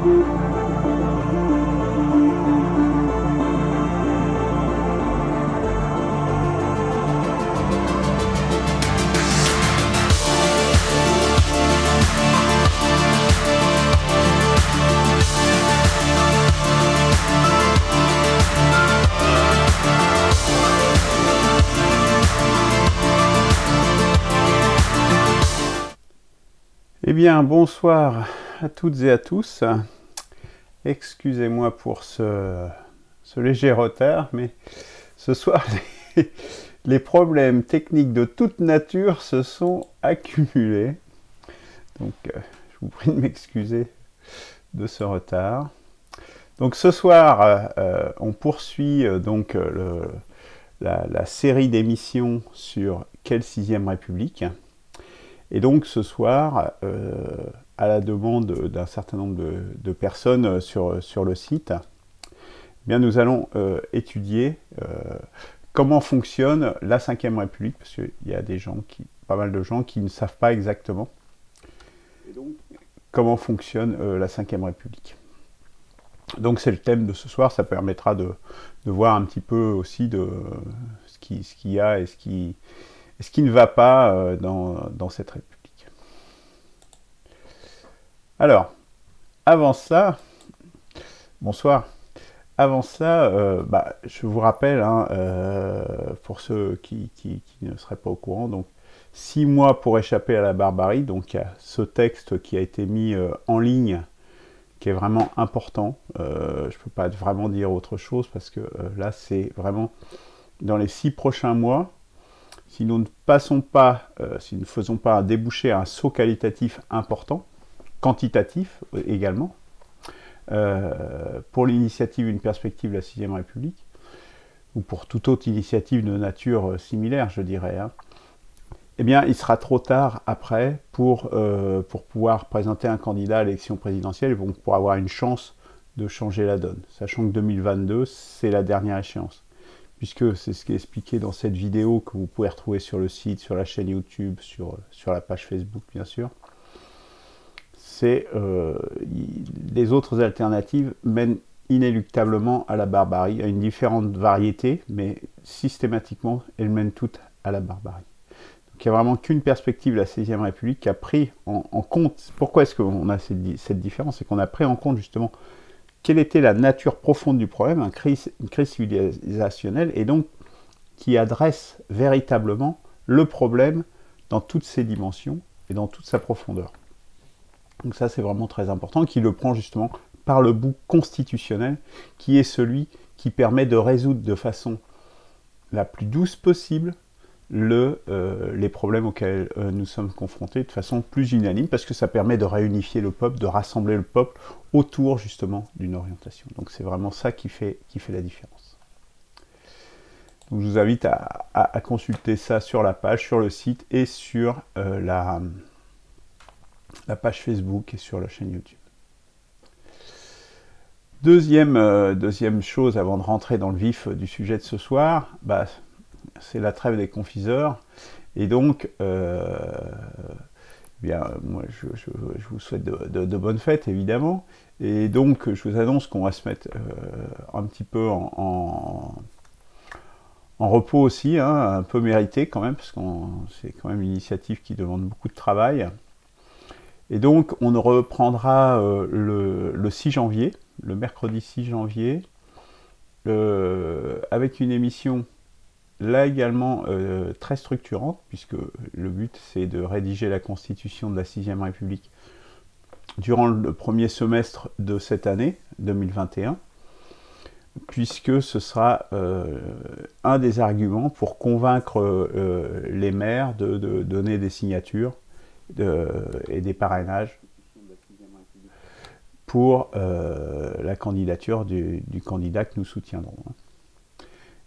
Eh bien, bonsoir à toutes et à tous. Excusez-moi pour ce léger retard, mais ce soir, les problèmes techniques de toute nature se sont accumulés. Donc, je vous prie de m'excuser de ce retard. Donc, ce soir, on poursuit donc la série d'émissions sur quelle sixième République. Et donc ce soir, à la demande d'un certain nombre de personnes sur le site, eh bien, nous allons étudier comment fonctionne la Ve République, parce qu'il y a pas mal de gens qui ne savent pas exactement comment fonctionne la Ve République. Donc c'est le thème de ce soir, ça permettra de voir un petit peu aussi de ce qu'il y a et ce qui ne va pas dans cette République. Alors, avant ça, bonsoir, avant ça, je vous rappelle, pour ceux qui ne seraient pas au courant, donc 6 mois pour échapper à la barbarie, donc il y a ce texte qui a été mis en ligne, qui est vraiment important. Je ne peux pas vraiment dire autre chose, parce que là, c'est vraiment dans les 6 prochains mois, si nous ne passons pas, si nous ne faisons pas un débouché à un saut qualitatif important, quantitatif également, pour l'initiative Une perspective de la Sixième République, ou pour toute autre initiative de nature similaire, je dirais, eh bien, il sera trop tard après pour pouvoir présenter un candidat à l'élection présidentielle et donc pour avoir une chance de changer la donne, sachant que 2022, c'est la dernière échéance. Puisque c'est ce qui est expliqué dans cette vidéo que vous pouvez retrouver sur le site, sur la chaîne YouTube, sur la page Facebook, bien sûr. Les autres alternatives mènent inéluctablement à la barbarie, à une différente variété, mais systématiquement, elles mènent toutes à la barbarie. Donc il n'y a vraiment qu'une perspective, la Sixième République, qui a pris en compte... Pourquoi est-ce qu'on a cette différence? C'est qu'on a pris en compte, justement, quelle était la nature profonde du problème, une crise civilisationnelle, et donc qui adresse véritablement le problème dans toutes ses dimensions et dans toute sa profondeur. Donc ça, c'est vraiment très important, qui le prend justement par le bout constitutionnel, qui est celui qui permet de résoudre de façon la plus douce possible les problèmes auxquels nous sommes confrontés de façon plus unanime, parce que ça permet de réunifier le peuple, de rassembler le peuple autour justement d'une orientation. Donc c'est vraiment ça qui fait la différence. Donc je vous invite à consulter ça sur la page, sur le site et sur la page Facebook et sur la chaîne YouTube. Deuxième chose avant de rentrer dans le vif du sujet de ce soir, c'est la trêve des confiseurs, et donc, bien, moi, je vous souhaite de bonnes fêtes, évidemment, et donc, je vous annonce qu'on va se mettre un petit peu en repos aussi, un peu mérité quand même, parce que c'est quand même une initiative qui demande beaucoup de travail, et donc, on reprendra le 6 janvier, le mercredi 6 janvier, avec une émission là également très structurante, puisque le but c'est de rédiger la constitution de la Sixième République durant le premier semestre de cette année, 2021, puisque ce sera un des arguments pour convaincre les maires de donner des signatures et des parrainages pour la candidature du candidat que nous soutiendrons.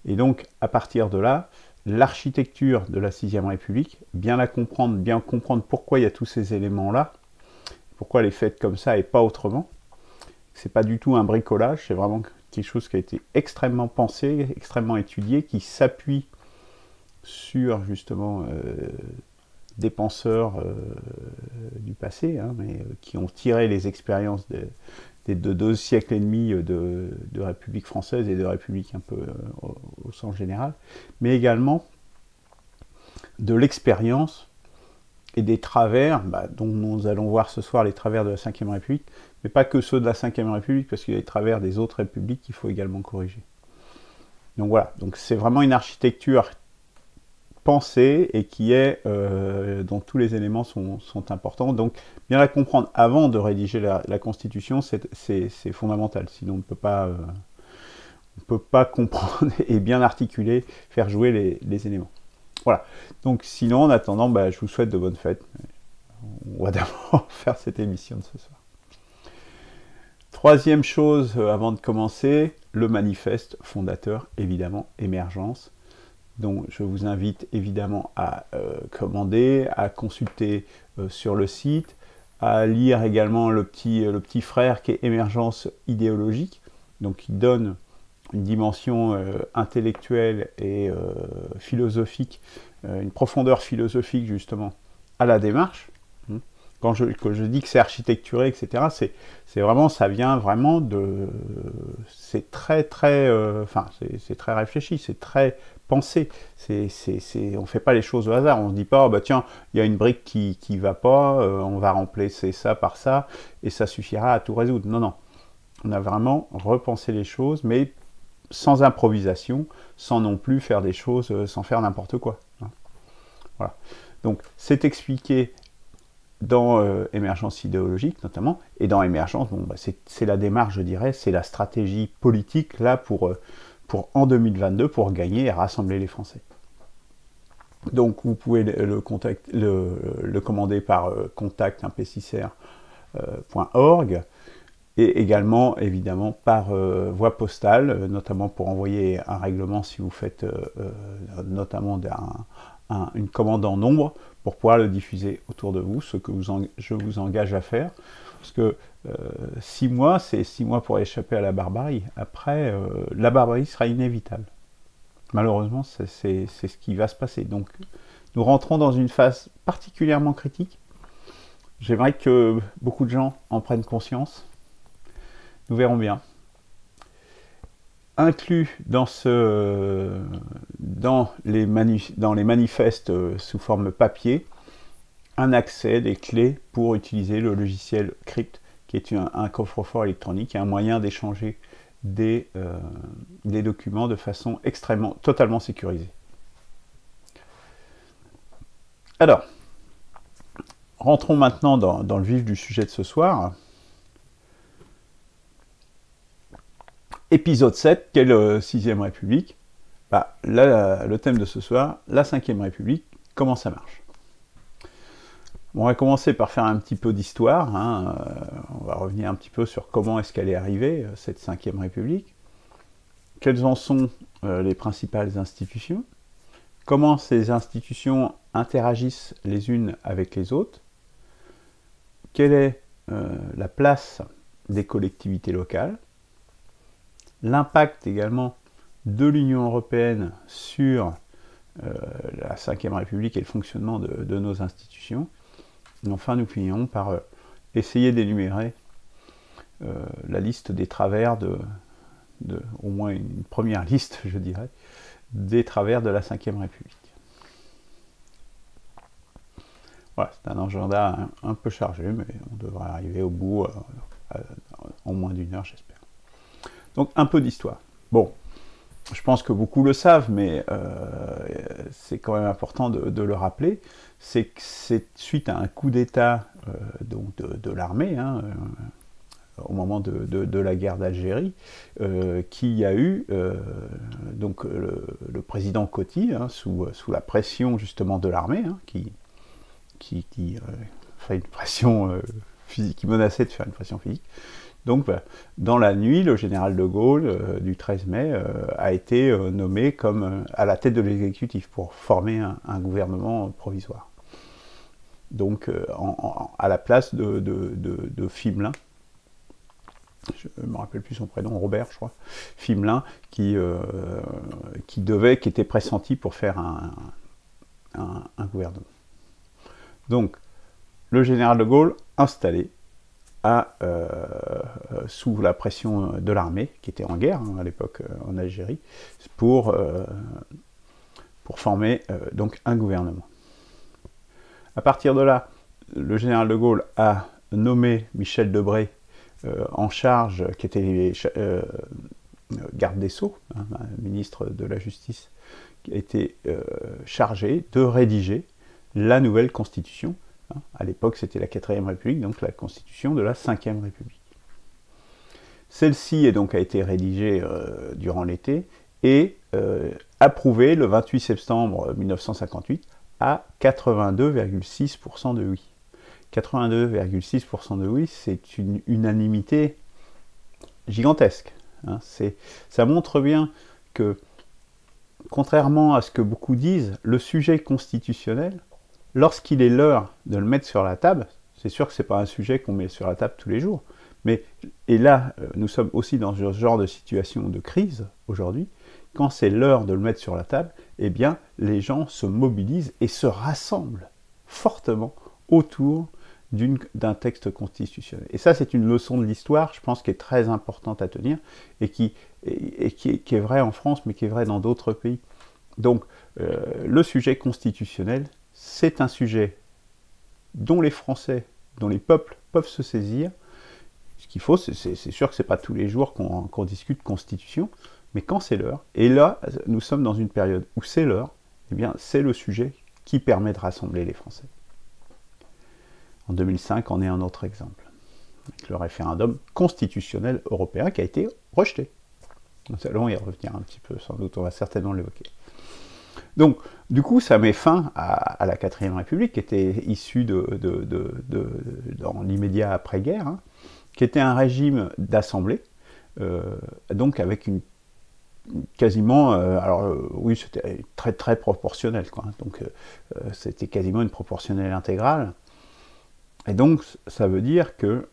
Et donc, à partir de là, l'architecture de la Sixième République, bien comprendre pourquoi il y a tous ces éléments-là, pourquoi elle est faite comme ça et pas autrement. C'est pas du tout un bricolage, c'est vraiment quelque chose qui a été extrêmement pensé, extrêmement étudié, qui s'appuie sur, justement, des penseurs du passé, mais qui ont tiré les expériences de 2 siècles et demi de République française et de République un peu au sens général, mais également de l'expérience et des travers, dont nous allons voir ce soir les travers de la Ve République, mais pas que ceux de la Ve République, parce qu'il y a les travers des autres républiques qu'il faut également corriger. Donc voilà, donc c'est vraiment une architecture pensée et qui est dont tous les éléments sont importants. Donc bien la comprendre avant de rédiger la Constitution, c'est fondamental. Sinon on ne peut pas comprendre et bien articuler, faire jouer les éléments. Voilà. Donc sinon, en attendant, je vous souhaite de bonnes fêtes. On va d'abord faire cette émission de ce soir. Troisième chose, avant de commencer, le manifeste fondateur, évidemment, Émergence, dont je vous invite évidemment à commander, à consulter sur le site, à lire également le petit frère qui est Émergence idéologique, donc qui donne une dimension intellectuelle et philosophique, une profondeur philosophique justement à la démarche. Quand je dis que c'est architecturé, etc., c'est vraiment, ça vient vraiment de... C'est très réfléchi, c'est très pensé. On ne fait pas les choses au hasard, on ne se dit pas, tiens, il y a une brique qui ne va pas, on va remplacer ça par ça, et ça suffira à tout résoudre. Non, non. On a vraiment repensé les choses, mais sans improvisation, sans non plus faire des choses, sans faire n'importe quoi. Voilà. Donc, c'est expliqué dans Émergence idéologique, notamment, et dans Émergence, c'est la démarche, je dirais, c'est la stratégie politique, là, pour en 2022, pour gagner et rassembler les Français. Donc, vous pouvez le commander par contact.p6r.org, et également, évidemment, par voie postale, notamment pour envoyer un règlement si vous faites notamment une commande en nombre, pour pouvoir le diffuser autour de vous, ce que je vous engage à faire. Parce que 6 mois, c'est 6 mois pour échapper à la barbarie. Après, la barbarie sera inévitable. Malheureusement, c'est ce qui va se passer. Donc, nous rentrons dans une phase particulièrement critique. J'aimerais que beaucoup de gens en prennent conscience. Nous verrons bien. Inclus dans les manifestes sous forme papier, un accès, des clés pour utiliser le logiciel Crypt, qui est un coffre-fort électronique et un moyen d'échanger des documents de façon totalement sécurisée. Alors, rentrons maintenant dans le vif du sujet de ce soir. Épisode 7, quelle 6ème République? Là, le thème de ce soir, la 5ème République, comment ça marche? Bon, on va commencer par faire un petit peu d'histoire. On va revenir un petit peu sur comment est-ce qu'elle est arrivée, cette 5ème République. Quelles en sont les principales institutions? Comment ces institutions interagissent les unes avec les autres? Quelle est la place des collectivités locales? L'impact également de l'Union européenne sur la 5ème République et le fonctionnement de nos institutions. Et enfin, nous finirons par essayer d'énumérer la liste des travers au moins une première liste, je dirais, des travers de la 5ème République. Voilà, c'est un agenda un peu chargé, mais on devrait arriver au bout en moins d'1 heure, j'espère. Donc, un peu d'histoire. Bon, je pense que beaucoup le savent, mais c'est quand même important de le rappeler. C'est que c'est suite à un coup d'État de l'armée, au moment de la guerre d'Algérie, qu'il y a eu donc le président Coty, sous la pression justement de l'armée, qui fait une pression physique, qui menaçait de faire une pression physique. Donc, dans la nuit, le général de Gaulle, du 13 mai, a été nommé comme à la tête de l'exécutif pour former un gouvernement provisoire. Donc, à la place de Fimelin, je ne me rappelle plus son prénom, Robert, je crois, Fimelin, qui était pressenti pour faire un gouvernement. Donc, le général de Gaulle installé sous la pression de l'armée, qui était en guerre à l'époque en Algérie, pour former donc un gouvernement. À partir de là, le général de Gaulle a nommé Michel Debré en charge, qui était garde des Sceaux, ministre de la Justice, qui a été chargé de rédiger la nouvelle Constitution. À l'époque, c'était la 4e République, donc la Constitution de la 5e République. Celle-ci a été rédigée durant l'été et approuvée le 28 septembre 1958 à 82,6% de oui. 82,6% de oui, c'est une unanimité gigantesque. Ça montre bien que, contrairement à ce que beaucoup disent, le sujet constitutionnel, lorsqu'il est l'heure de le mettre sur la table, c'est sûr que ce n'est pas un sujet qu'on met sur la table tous les jours, et là, nous sommes aussi dans ce genre de situation de crise aujourd'hui, quand c'est l'heure de le mettre sur la table, eh bien, les gens se mobilisent et se rassemblent fortement autour d'un texte constitutionnel. Et ça, c'est une leçon de l'histoire, je pense, qui est très importante à tenir, et qui est vraie en France, mais qui est vraie dans d'autres pays. Donc, le sujet constitutionnel, c'est un sujet dont les Français, dont les peuples peuvent se saisir. Ce qu'il faut, c'est sûr que ce n'est pas tous les jours qu'on discute constitution, mais quand c'est l'heure, et là, nous sommes dans une période où c'est l'heure, eh bien, c'est le sujet qui permet de rassembler les Français. En 2005, on est un autre exemple, avec le référendum constitutionnel européen qui a été rejeté. Nous allons y revenir un petit peu, sans doute, on va certainement l'évoquer. Donc, du coup, ça met fin à la 4e République, qui était issue dans l'immédiat après-guerre, qui était un régime d'assemblée, donc avec une quasiment, oui, c'était très très proportionnel, quoi. Donc c'était quasiment une proportionnelle intégrale. Et donc ça veut dire que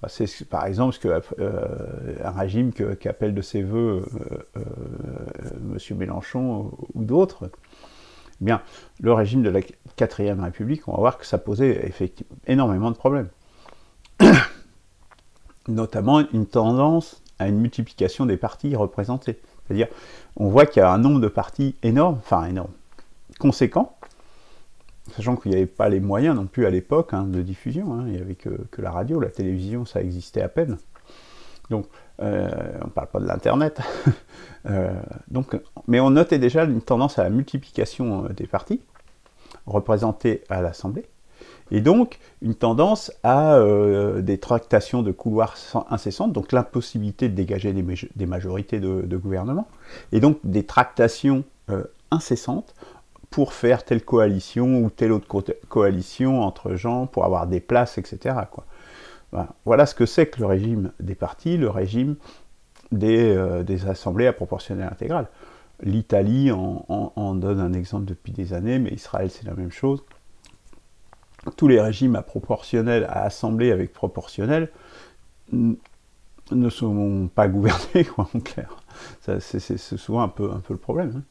c'est par exemple ce que un régime qu'appelle de ses voeux M. Mélenchon ou d'autres, eh bien le régime de la 4e République, on va voir que ça posait effectivement énormément de problèmes. Notamment une tendance à une multiplication des partis représentés. C'est-à-dire, on voit qu'il y a un nombre de partis énorme, conséquent, sachant qu'il n'y avait pas les moyens non plus à l'époque de diffusion, il n'y avait que la radio, la télévision, ça existait à peine. Donc, on ne parle pas de l'Internet. Mais on notait déjà une tendance à la multiplication des partis représentés à l'Assemblée, et donc une tendance à des tractations de couloirs incessantes, donc l'impossibilité de dégager des majorités de gouvernement, et donc des tractations incessantes pour faire telle coalition ou telle autre coalition entre gens, pour avoir des places, etc., quoi. Voilà ce que c'est que le régime des partis, le régime des assemblées à proportionnelle intégrale. L'Italie en donne un exemple depuis des années, mais Israël c'est la même chose. Tous les régimes à proportionnel, à assemblée avec proportionnel, ne sont pas gouvernés, quoi, en clair. C'est souvent un peu le problème.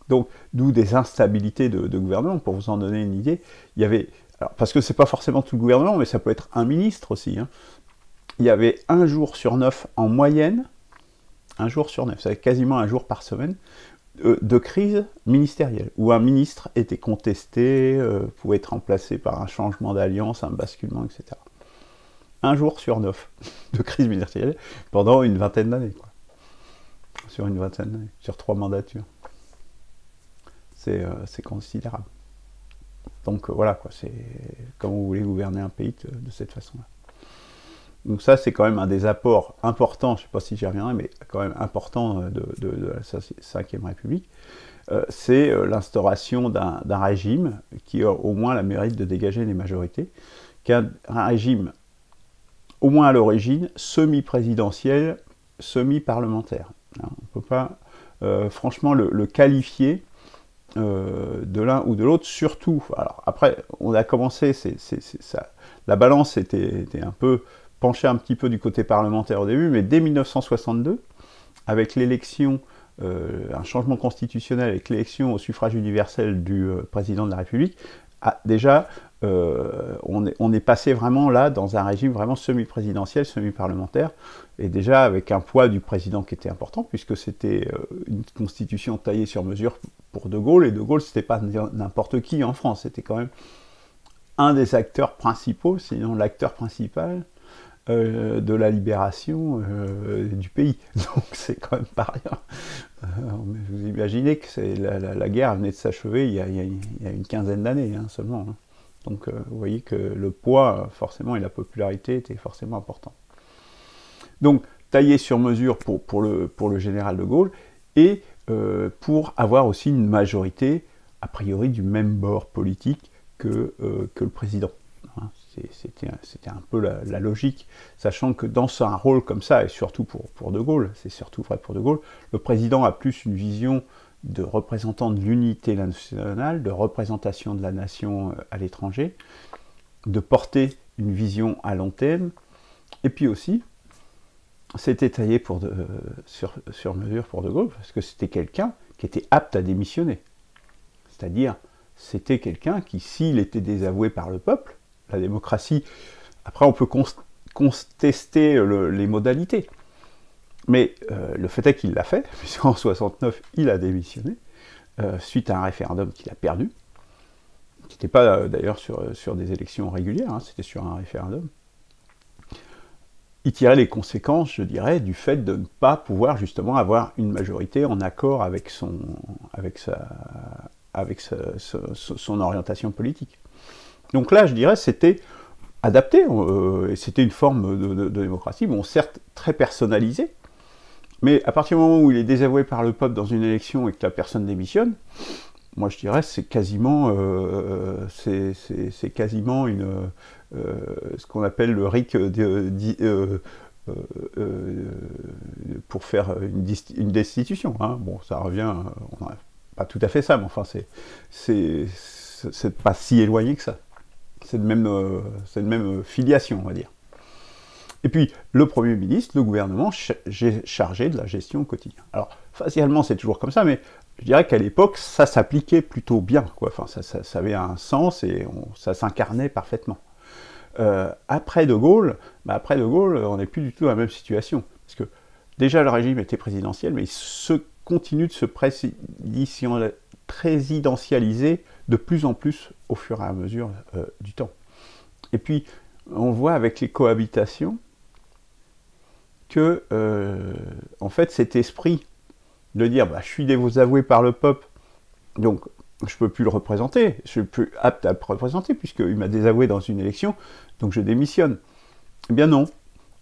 Donc, d'où des instabilités de gouvernement. Pour vous en donner une idée, il y avait, alors, parce que c'est pas forcément tout le gouvernement, mais ça peut être un ministre aussi. Il y avait 1 jour sur 9 en moyenne, 1 jour sur 9, c'est quasiment 1 jour par semaine, de crise ministérielle, où un ministre était contesté, pouvait être remplacé par un changement d'alliance, un basculement, etc. 1 jour sur 9 de crise ministérielle pendant une vingtaine d'années, quoi. Sur une vingtaine d'années, sur 3 mandatures. C'est considérable. Donc voilà, quoi, c'est comment vous voulez gouverner un pays de cette façon-là. Donc ça, c'est quand même un des apports importants, je ne sais pas si j'y reviendrai, mais quand même important de la 5e République, c'est l'instauration d'un régime qui a au moins la mérite de dégager des majorités, qui est un régime, au moins à l'origine, semi-présidentiel, semi-parlementaire. On ne peut pas, franchement, le qualifier de l'un ou de l'autre, surtout. Alors après, on a commencé, ça, la balance était un peu penchée un petit peu du côté parlementaire au début, mais dès 1962, avec l'élection, un changement constitutionnel avec l'élection au suffrage universel du président de la République, déjà on est passé vraiment là dans un régime vraiment semi-présidentiel, semi-parlementaire, et déjà avec un poids du président qui était important, puisque c'était une constitution taillée sur mesure pour De Gaulle, et De Gaulle c'était pas n'importe qui en France, c'était quand même un des acteurs principaux, sinon l'acteur principal de la libération du pays. Donc c'est quand même pas rien. Vous imaginez que la guerre venait de s'achever il y a une quinzaine d'années seulement. Hein. Donc vous voyez que le poids, forcément, et la popularité étaient forcément importants. Donc taillé sur mesure pour le général de Gaulle, et pour avoir aussi une majorité, a priori, du même bord politique que le président. Hein. C'était un peu la logique, sachant que dans un rôle comme ça, et surtout pour De Gaulle, c'est surtout vrai pour De Gaulle, le président a plus une vision de représentant de l'unité nationale, de représentation de la nation à l'étranger, de porter une vision à long terme, et puis aussi, c'était taillé sur mesure pour De Gaulle, parce que c'était quelqu'un qui était apte à démissionner. C'est-à-dire, c'était quelqu'un qui, s'il était désavoué par le peuple, la démocratie, après on peut contester les modalités, mais le fait est qu'il l'a fait, puisqu'en 1969, il a démissionné, suite à un référendum qu'il a perdu, qui n'était pas d'ailleurs sur des élections régulières, hein, c'était sur un référendum. Il tirait les conséquences, je dirais, du fait de ne pas pouvoir justement avoir une majorité en accord avec son orientation politique. Donc là, je dirais, c'était adapté, c'était une forme de démocratie, bon, certes très personnalisée, mais à partir du moment où il est désavoué par le peuple dans une élection et que la personne démissionne, moi je dirais c'est quasiment ce qu'on appelle le RIC pour faire une destitution. Hein. Bon, ça revient, pas tout à fait ça, mais enfin c'est pas si éloigné que ça. C'est de même filiation, on va dire. Et puis, le Premier ministre, le gouvernement, chargé de la gestion au quotidien. Alors, facialement, c'est toujours comme ça, mais je dirais qu'à l'époque, ça s'appliquait plutôt bien, quoi. Enfin, ça avait un sens et ça s'incarnait parfaitement. Après De Gaulle, on n'est plus du tout dans la même situation. Parce que déjà, le régime était présidentiel, mais il continue de se présidentialiser de plus en plus au fur et à mesure du temps. Et puis, on voit avec les cohabitations que, en fait, cet esprit de dire je suis désavoué par le peuple, donc je ne peux plus le représenter, je ne suis plus apte à le représenter puisqu'il m'a désavoué dans une élection, donc je démissionne. Eh bien non,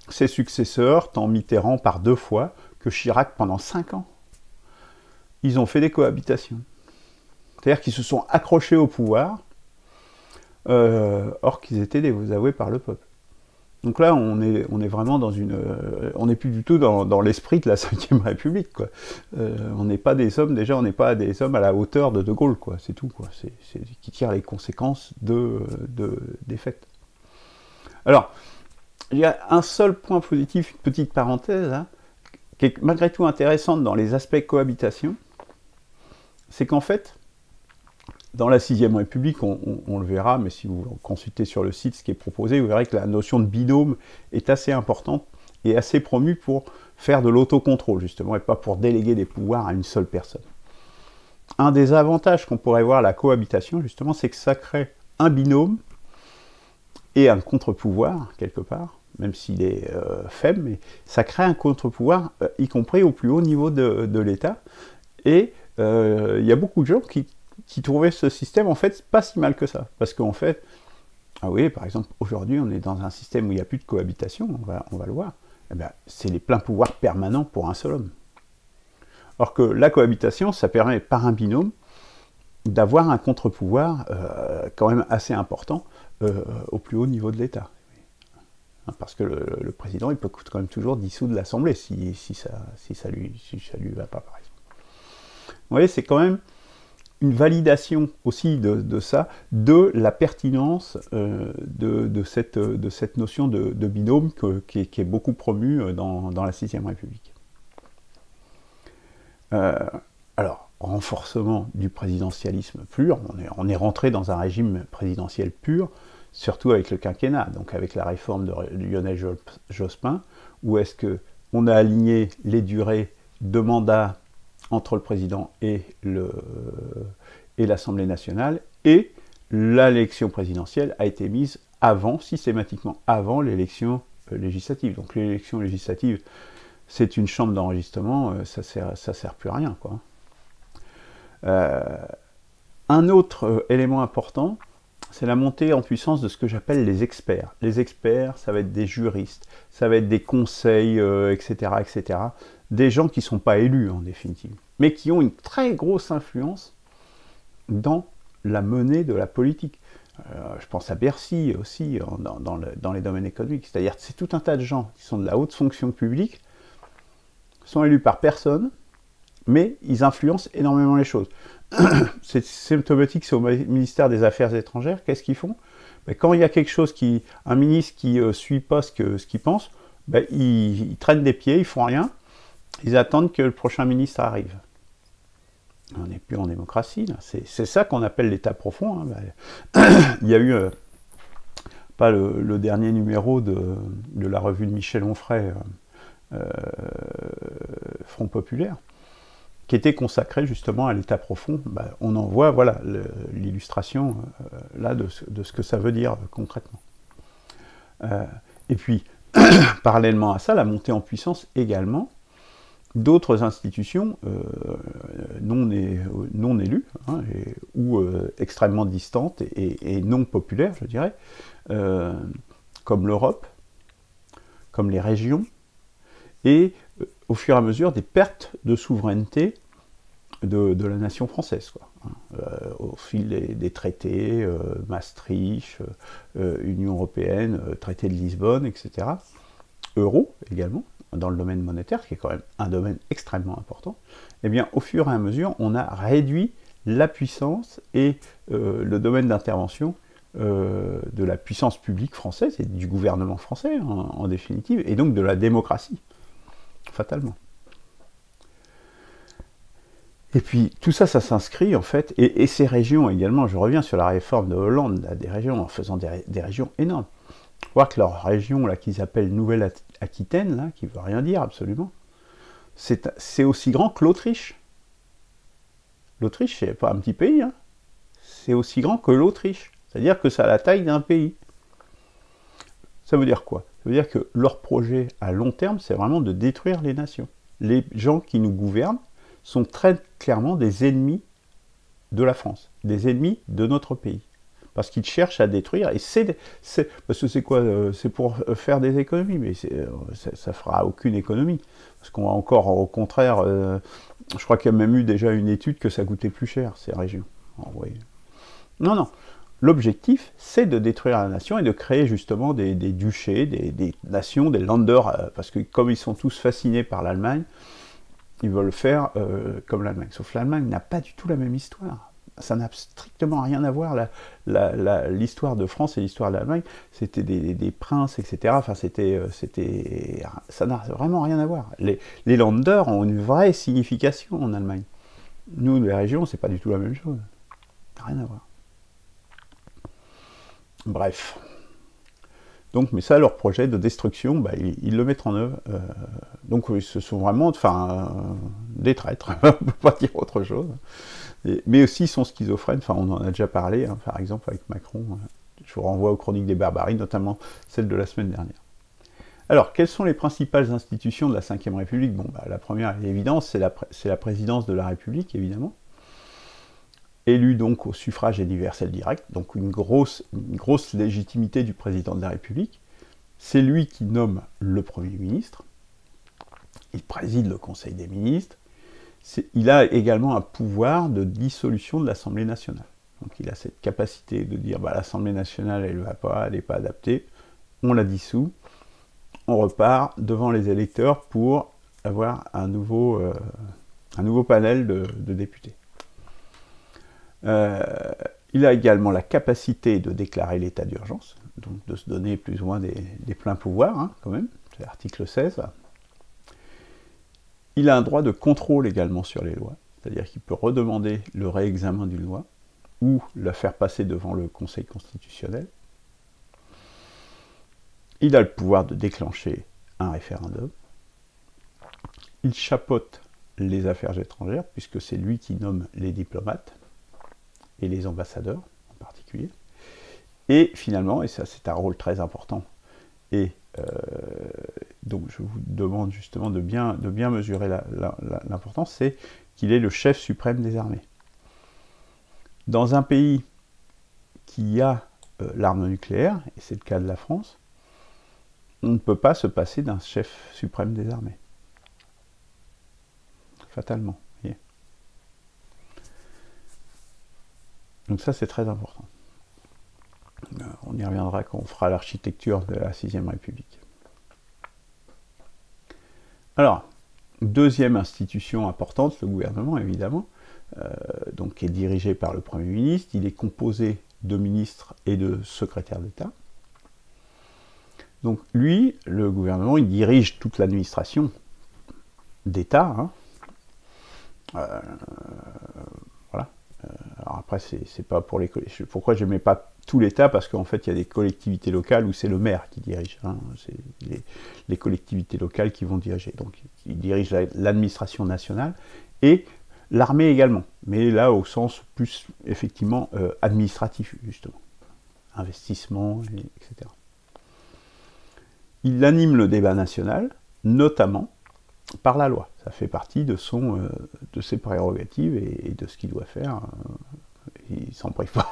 ses successeurs, tant Mitterrand par 2 fois, que Chirac pendant 5 ans, ils ont fait des cohabitations. C'est-à-dire qu'ils se sont accrochés au pouvoir, or qu'ils étaient désavoués par le peuple. Donc là, on est vraiment dans on n'est plus du tout dans l'esprit de la Ve République, quoi. On n'est pas des hommes, déjà, on n'est pas des hommes à la hauteur de Gaulle, quoi. C'est tout, quoi. C'est qui tire les conséquences des faits. Alors, il y a un seul point positif, une petite parenthèse, hein, qui est malgré tout intéressante dans les aspects cohabitation, c'est qu'en fait, dans la Sixième République, on le verra, mais si vous consultez sur le site ce qui est proposé, vous verrez que la notion de binôme est assez importante et assez promue pour faire de l'autocontrôle, justement, et pas pour déléguer des pouvoirs à une seule personne. Un des avantages qu'on pourrait voir à la cohabitation, justement, c'est que ça crée un binôme et un contre-pouvoir, quelque part, même s'il est faible, mais ça crée un contre-pouvoir, y compris au plus haut niveau de l'État. Et il y a beaucoup de gens qui trouvaient ce système, en fait, pas si mal que ça. Parce qu'en fait, oui, par exemple, aujourd'hui, on est dans un système où il n'y a plus de cohabitation, on va le voir. Eh bien, c'est les pleins pouvoirs permanents pour un seul homme. Alors que la cohabitation, ça permet, par un binôme, d'avoir un contre-pouvoir quand même assez important au plus haut niveau de l'État. Parce que le président, il peut quand même toujours dissoudre l'Assemblée si ça lui va pas, par exemple. Vous voyez, c'est quand même une validation aussi de ça, de la pertinence de cette notion de binôme qui est beaucoup promue dans la Sixième République. Alors, renforcement du présidentialisme pur. On est rentré dans un régime présidentiel pur, surtout avec le quinquennat, donc avec la réforme de Lionel Jospin, où est-ce qu'on a aligné les durées de mandat entre le président et l'Assemblée nationale, et l'élection présidentielle a été mise systématiquement avant l'élection législative. Donc l'élection législative, c'est une chambre d'enregistrement, ça sert plus à rien, quoi. Un autre élément important, c'est la montée en puissance de ce que j'appelle les experts. Les experts, ça va être des juristes, ça va être des conseils, etc., etc. Des gens qui ne sont pas élus, en définitive, mais qui ont une très grosse influence dans la menée de la politique. Je pense à Bercy aussi, dans les domaines économiques. C'est-à-dire que c'est tout un tas de gens qui sont de la haute fonction publique, sont élus par personne, mais ils influencent énormément les choses. C'est symptomatique, c'est au ministère des Affaires étrangères, qu'est-ce qu'ils font? Quand il y a quelque chose un ministre qui ne suit pas ce qu'il pense, ils traînent des pieds, ils font rien, ils attendent que le prochain ministre arrive. On n'est plus en démocratie, c'est ça qu'on appelle l'État profond. Il y a eu, pas le dernier numéro de la revue de Michel Onfray, Front Populaire, qui était consacré justement à l'État profond. On en voit, voilà, l'illustration là de ce que ça veut dire concrètement. Et puis, parallèlement à ça, la montée en puissance également d'autres institutions non élues, hein, ou extrêmement distantes et non populaires, je dirais, comme l'Europe, comme les régions, et au fur et à mesure des pertes de souveraineté de la nation française, quoi. Au fil des traités, Maastricht, Union européenne, traité de Lisbonne, etc. Euro également, dans le domaine monétaire, qui est quand même un domaine extrêmement important. Eh bien, au fur et à mesure, on a réduit la puissance et le domaine d'intervention de la puissance publique française et du gouvernement français, en définitive, et donc de la démocratie, fatalement. Et puis, tout ça, ça s'inscrit, en fait, et ces régions également, je reviens sur la réforme de Hollande, là, des régions, en faisant des régions énormes. Il faut voir que leur région, là, qu'ils appellent Nouvelle-Aquitaine, là, qui ne veut rien dire, absolument, c'est aussi grand que l'Autriche. L'Autriche, c'est pas un petit pays, hein. C'est aussi grand que l'Autriche. C'est-à-dire que ça a la taille d'un pays. Ça veut dire quoi? Ça veut dire que leur projet à long terme, c'est vraiment de détruire les nations. Les gens qui nous gouvernent sont très clairement des ennemis de la France, des ennemis de notre pays. Parce qu'ils cherchent à détruire, et parce que c'est quoi? C'est pour faire des économies, mais ça fera aucune économie. Parce qu'on va encore, au contraire, je crois qu'il y a même eu déjà une étude que ça coûtait plus cher, ces régions. Non, non. L'objectif, c'est de détruire la nation et de créer justement des duchés, des nations, des Länder, parce que comme ils sont tous fascinés par l'Allemagne, ils veulent faire comme l'Allemagne. Sauf que l'Allemagne n'a pas du tout la même histoire. Ça n'a strictement rien à voir. L'histoire de France et l'histoire de l'Allemagne, c'était des princes, etc. Enfin, ça n'a vraiment rien à voir. Les Länder ont une vraie signification en Allemagne. Nous, les régions, c'est pas du tout la même chose. Rien à voir. Bref. Donc, mais ça, leur projet de destruction, ils le mettent en œuvre. Donc, ils se sont vraiment, des traîtres, on ne peut pas dire autre chose. Mais aussi, ils sont schizophrènes. Enfin, on en a déjà parlé, hein, par exemple, avec Macron. Je vous renvoie aux Chroniques des Barbaries, notamment celle de la semaine dernière. Alors, quelles sont les principales institutions de la Ve République? Bon, la première, est évidente, c'est la présidence de la République, évidemment. Élu donc au suffrage universel direct, donc une grosse légitimité du président de la République. C'est lui qui nomme le Premier ministre, il préside le Conseil des ministres, il a également un pouvoir de dissolution de l'Assemblée nationale. Donc il a cette capacité de dire l'Assemblée nationale, elle ne va pas, elle n'est pas adaptée, on la dissout, on repart devant les électeurs pour avoir un nouveau panel de députés. Il a également la capacité de déclarer l'état d'urgence, donc de se donner plus ou moins des pleins pouvoirs, hein, quand même, c'est l'article 16. Il a un droit de contrôle également sur les lois. c'est-à-dire qu'il peut redemander le réexamen d'une loi, ou la faire passer devant le Conseil constitutionnel. Il a le pouvoir de déclencher un référendum. Il chapeaute les affaires étrangères, puisque c'est lui qui nomme les diplomates, et les ambassadeurs en particulier. Et finalement, et ça c'est un rôle très important, et donc je vous demande justement de bien mesurer l'importance, c'est qu'il est le chef suprême des armées. Dans un pays qui a l'arme nucléaire, et c'est le cas de la France, on ne peut pas se passer d'un chef suprême des armées. Fatalement. Voyez. Donc ça, c'est très important. On y reviendra quand on fera l'architecture de la 6e République. Alors, deuxième institution importante, le gouvernement, évidemment, donc, qui est dirigé par le Premier ministre. Il est composé de ministres et de secrétaires d'État. Donc lui, le gouvernement, il dirige toute l'administration d'État. Hein. Voilà. Alors après, c'est pas pour les collectivités. Pourquoi je ne mets pas tout l'État? Parce qu'en fait, il y a des collectivités locales où c'est le maire qui dirige. Hein. C'est les collectivités locales qui vont diriger. Donc, il dirige l'administration nationale et l'armée également. Mais là, au sens plus, effectivement, administratif, justement. Investissement, etc. Il anime le débat national, notamment par la loi. Ça fait partie de ses prérogatives et de ce qu'il doit faire. Il s'en prive pas.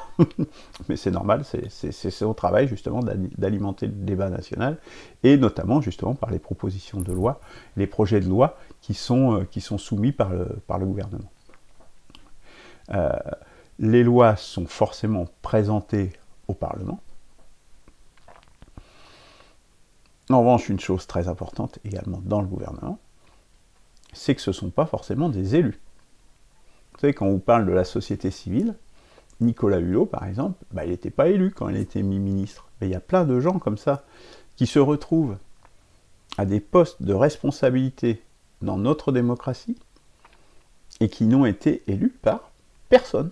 Mais c'est normal, c'est son travail justement d'alimenter le débat national, et notamment justement par les propositions de loi, les projets de loi qui sont soumis par le gouvernement. Les lois sont forcément présentées au Parlement. En revanche, une chose très importante également dans le gouvernement, c'est que ce ne sont pas forcément des élus. Vous savez, quand on parle de la société civile, Nicolas Hulot, par exemple, il n'était pas élu quand il était mis ministre. Mais il y a plein de gens comme ça qui se retrouvent à des postes de responsabilité dans notre démocratie et qui n'ont été élus par personne.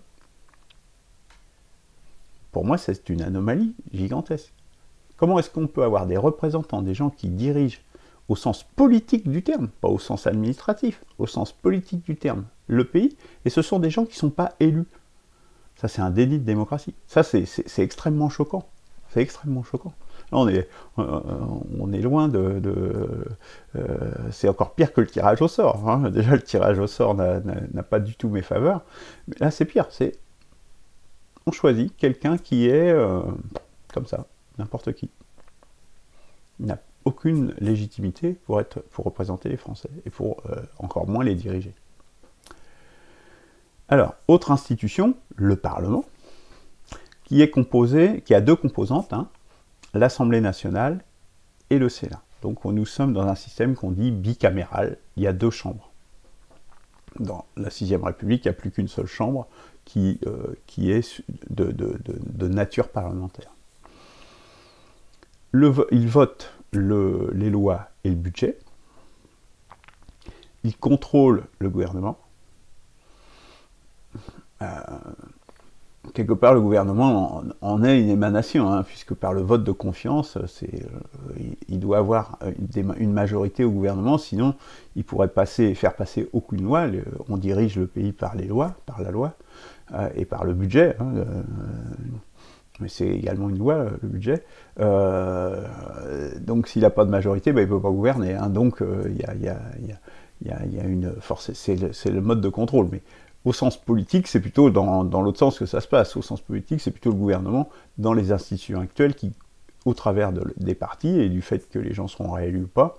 Pour moi, c'est une anomalie gigantesque. Comment est-ce qu'on peut avoir des représentants, des gens qui dirigent au sens politique du terme, pas au sens administratif, au sens politique du terme, le pays, et ce sont des gens qui ne sont pas élus? Ça, c'est un déni de démocratie. Ça, c'est extrêmement choquant. C'est extrêmement choquant. Là, on est loin c'est encore pire que le tirage au sort. Hein. Déjà, le tirage au sort n'a pas du tout mes faveurs. Mais là, c'est pire. On choisit quelqu'un qui est comme ça, n'importe qui. Il n'a aucune légitimité pour représenter les Français, et pour encore moins les diriger. Alors, autre institution, le Parlement, qui a deux composantes, hein, l'Assemblée nationale et le Sénat. Donc nous sommes dans un système qu'on dit bicaméral, il y a deux chambres. Dans la 6e République, il n'y a plus qu'une seule chambre qui est de nature parlementaire. Il vote les lois et le budget, il contrôle le gouvernement. Quelque part, le gouvernement en est une émanation, hein, puisque par le vote de confiance, il doit avoir une majorité au gouvernement, sinon il pourrait faire passer aucune loi. On dirige le pays par les lois, par la loi, et par le budget. Hein, mais c'est également une loi, le budget. Donc s'il n'a pas de majorité, il ne peut pas gouverner. Hein, donc il y a une force, c'est le mode de contrôle. Mais au sens politique, c'est plutôt dans l'autre sens que ça se passe. Au sens politique, c'est plutôt le gouvernement, dans les institutions actuelles, qui, au travers des partis, et du fait que les gens seront réélus ou pas,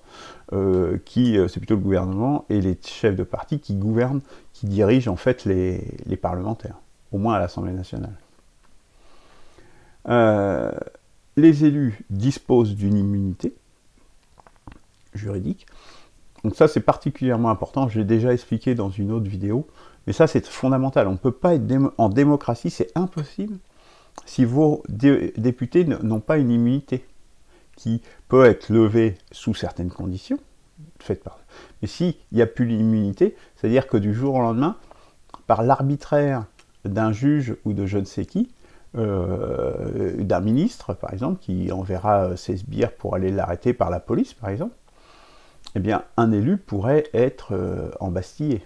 c'est plutôt le gouvernement et les chefs de parti qui gouvernent, qui dirigent en fait les parlementaires, au moins à l'Assemblée nationale. Les élus disposent d'une immunité juridique. Donc ça, c'est particulièrement important. Je l'ai déjà expliqué dans une autre vidéo. Mais ça, c'est fondamental. On ne peut pas être en démocratie, c'est impossible si vos députés n'ont pas une immunité qui peut être levée sous certaines conditions. Mais s'il n'y a plus l'immunité, c'est-à-dire que du jour au lendemain, par l'arbitraire d'un juge ou de je ne sais qui, d'un ministre, par exemple, qui enverra ses sbires pour aller l'arrêter par la police, par exemple, eh bien, un élu pourrait être embastillé.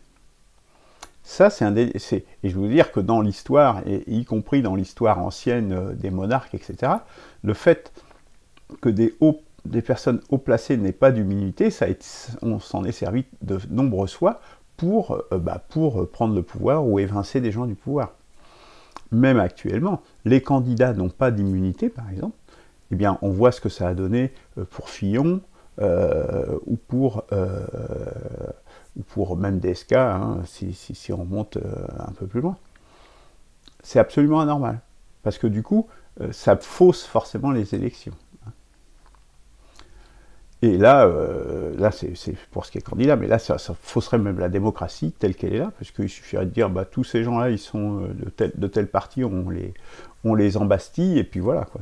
Ça, c'est un et je veux dire que dans l'histoire, et y compris dans l'histoire ancienne des monarques, etc., le fait que des personnes haut placées n'aient pas d'immunité, on s'en est servi de nombreuses fois pour prendre le pouvoir ou évincer des gens du pouvoir. Même actuellement, les candidats n'ont pas d'immunité, par exemple, eh bien, on voit ce que ça a donné pour Fillon, ou pour même DSK, hein, si on remonte un peu plus loin. C'est absolument anormal, parce que du coup, ça fausse forcément les élections. Et là, c'est pour ce qui est candidat, mais là, ça fausserait même la démocratie telle qu'elle est là, parce qu'il suffirait de dire, bah, tous ces gens-là, ils sont de tel parti, on les embastille, et puis voilà, quoi.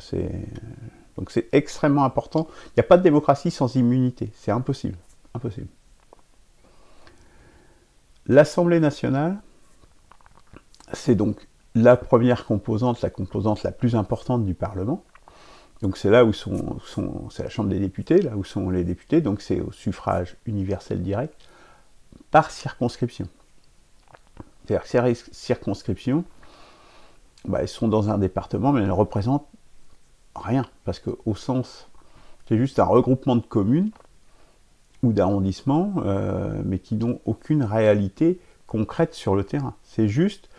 Donc c'est extrêmement important. Il n'y a pas de démocratie sans immunité, c'est impossible. Impossible. L'Assemblée nationale, c'est donc la première composante, la composante la plus importante du Parlement. Donc c'est là où c'est la Chambre des députés, là où sont les députés, donc c'est au suffrage universel direct, par circonscription. C'est-à-dire que ces circonscriptions, elles sont dans un département, mais elles ne représentent rien, parce qu'au sens, c'est juste un regroupement de communes ou d'arrondissements, mais qui n'ont aucune réalité concrète sur le terrain. C'est juste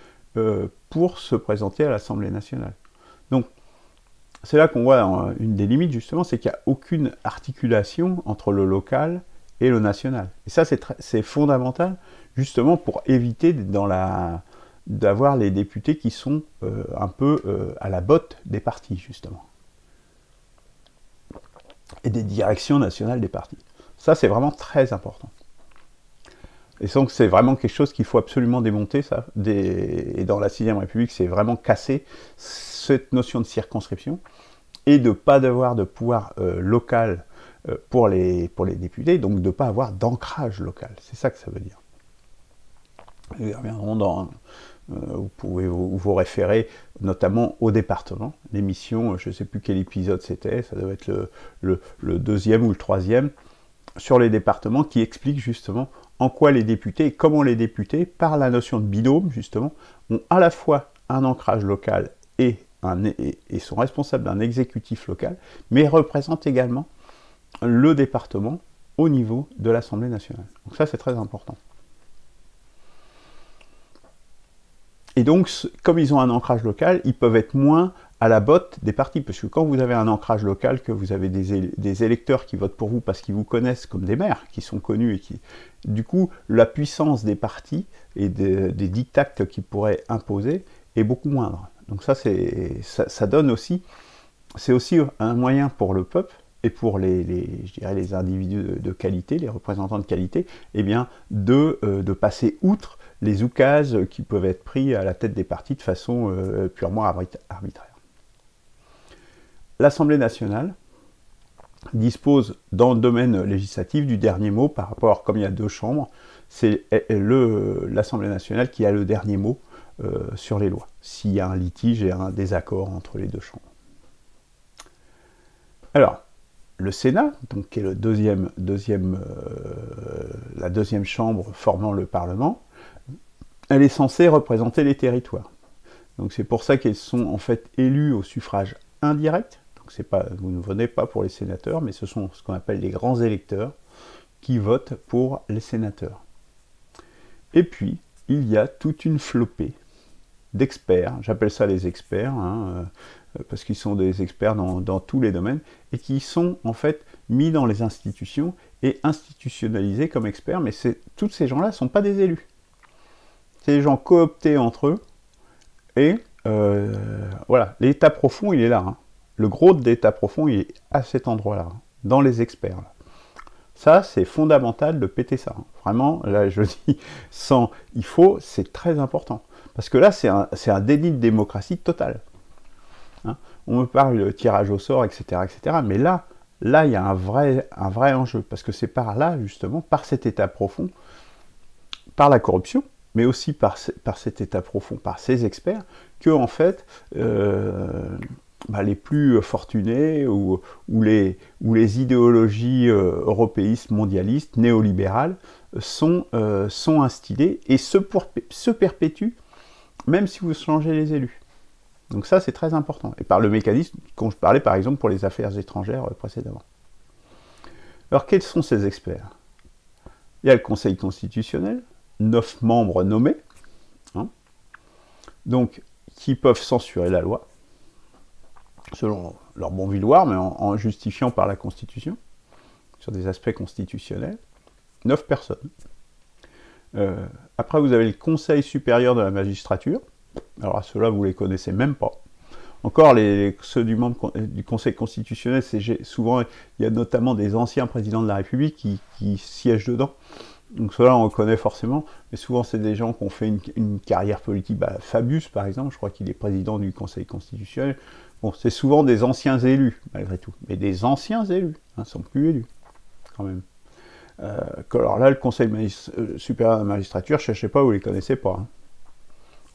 pour se présenter à l'Assemblée nationale. Donc, c'est là qu'on voit une des limites, justement, c'est qu'il n'y a aucune articulation entre le local et le national. Et ça, c'est fondamental, justement, pour éviter d'avoir les députés qui sont un peu à la botte des partis, justement. Et des directions nationales des partis. Ça, c'est vraiment très important. Et donc, c'est vraiment quelque chose qu'il faut absolument démonter, ça. Et dans la 6ème République, c'est vraiment casser cette notion de circonscription et de ne pas avoir de pouvoir local pour les députés, donc de ne pas avoir d'ancrage local. C'est ça que ça veut dire. Ils reviendront vous pouvez vous référer notamment au département. L'émission, je ne sais plus quel épisode c'était, ça doit être le 2e ou le 3e, sur les départements, qui explique justement en quoi les députés, et comment les députés, par la notion de binôme, justement, ont à la fois un ancrage local et sont responsables d'un exécutif local, mais représentent également le département au niveau de l'Assemblée nationale. Donc ça, c'est très important. Et donc, comme ils ont un ancrage local, ils peuvent être moins à la botte des partis, parce que quand vous avez un ancrage local, que vous avez des électeurs qui votent pour vous parce qu'ils vous connaissent comme des maires, qui sont connus, et du coup, la puissance des partis et des dictats qu'ils pourraient imposer est beaucoup moindre. Donc ça donne aussi, c'est aussi un moyen pour le peuple et pour je dirais les individus de qualité, les représentants de qualité, eh bien, de passer outre les oukases qui peuvent être pris à la tête des partis de façon purement arbitraire. L'Assemblée nationale dispose dans le domaine législatif du dernier mot par rapport, comme il y a 2 chambres, c'est l'Assemblée nationale qui a le dernier mot sur les lois, s'il y a un litige et un désaccord entre les 2 chambres. Alors, le Sénat, donc, qui est la deuxième chambre formant le Parlement, elle est censée représenter les territoires. Donc c'est pour ça qu'elles sont en fait élues au suffrage indirect. Donc vous ne votez pas pour les sénateurs, mais ce sont ce qu'on appelle les grands électeurs qui votent pour les sénateurs. Et puis, il y a toute une flopée d'experts, j'appelle ça les experts, parce qu'ils sont des experts dans tous les domaines, et qui sont en fait mis dans les institutions et institutionnalisés comme experts, mais tous ces gens-là ne sont pas des élus. C'est des gens cooptés entre eux, et voilà, l'état profond, il est là. Le gros de l'état profond, il est à cet endroit-là, dans les experts. Là. Ça, c'est fondamental de péter ça. Vraiment, là, je dis, c'est très important. Parce que là, c'est un déni de démocratie total. On me parle de tirage au sort, etc., etc. Mais là, il y a un vrai enjeu. Parce que c'est par là, justement, par cet état profond, par la corruption, mais aussi par cet état profond, par ces experts, que en fait, les plus fortunés ou les idéologies européistes, mondialistes, néolibérales sont instillées et se perpétuent, même si vous changez les élus. Donc ça, c'est très important. Et par le mécanisme dont je parlais, par exemple, pour les affaires étrangères précédemment. Alors, quels sont ces experts? Il y a le Conseil constitutionnel, 9 membres nommés, hein, donc, qui peuvent censurer la loi, selon leur bon vouloir, mais en justifiant par la Constitution, sur des aspects constitutionnels. 9 personnes. Après, vous avez le Conseil supérieur de la magistrature. Alors, ceux-là, vous ne les connaissez même pas. Encore, ceux du Conseil constitutionnel, souvent, il y a notamment des anciens présidents de la République qui siègent dedans. Donc ceux-là, on le connaît forcément, mais souvent, c'est des gens qui ont fait une carrière politique. Fabius, par exemple, je crois qu'il est président du Conseil constitutionnel. Bon, c'est souvent des anciens élus, malgré tout. Mais des anciens élus, ne sont plus élus, quand même. Alors là, le Conseil supérieur de la magistrature, je ne sais pas, vous ne les connaissez pas. Hein.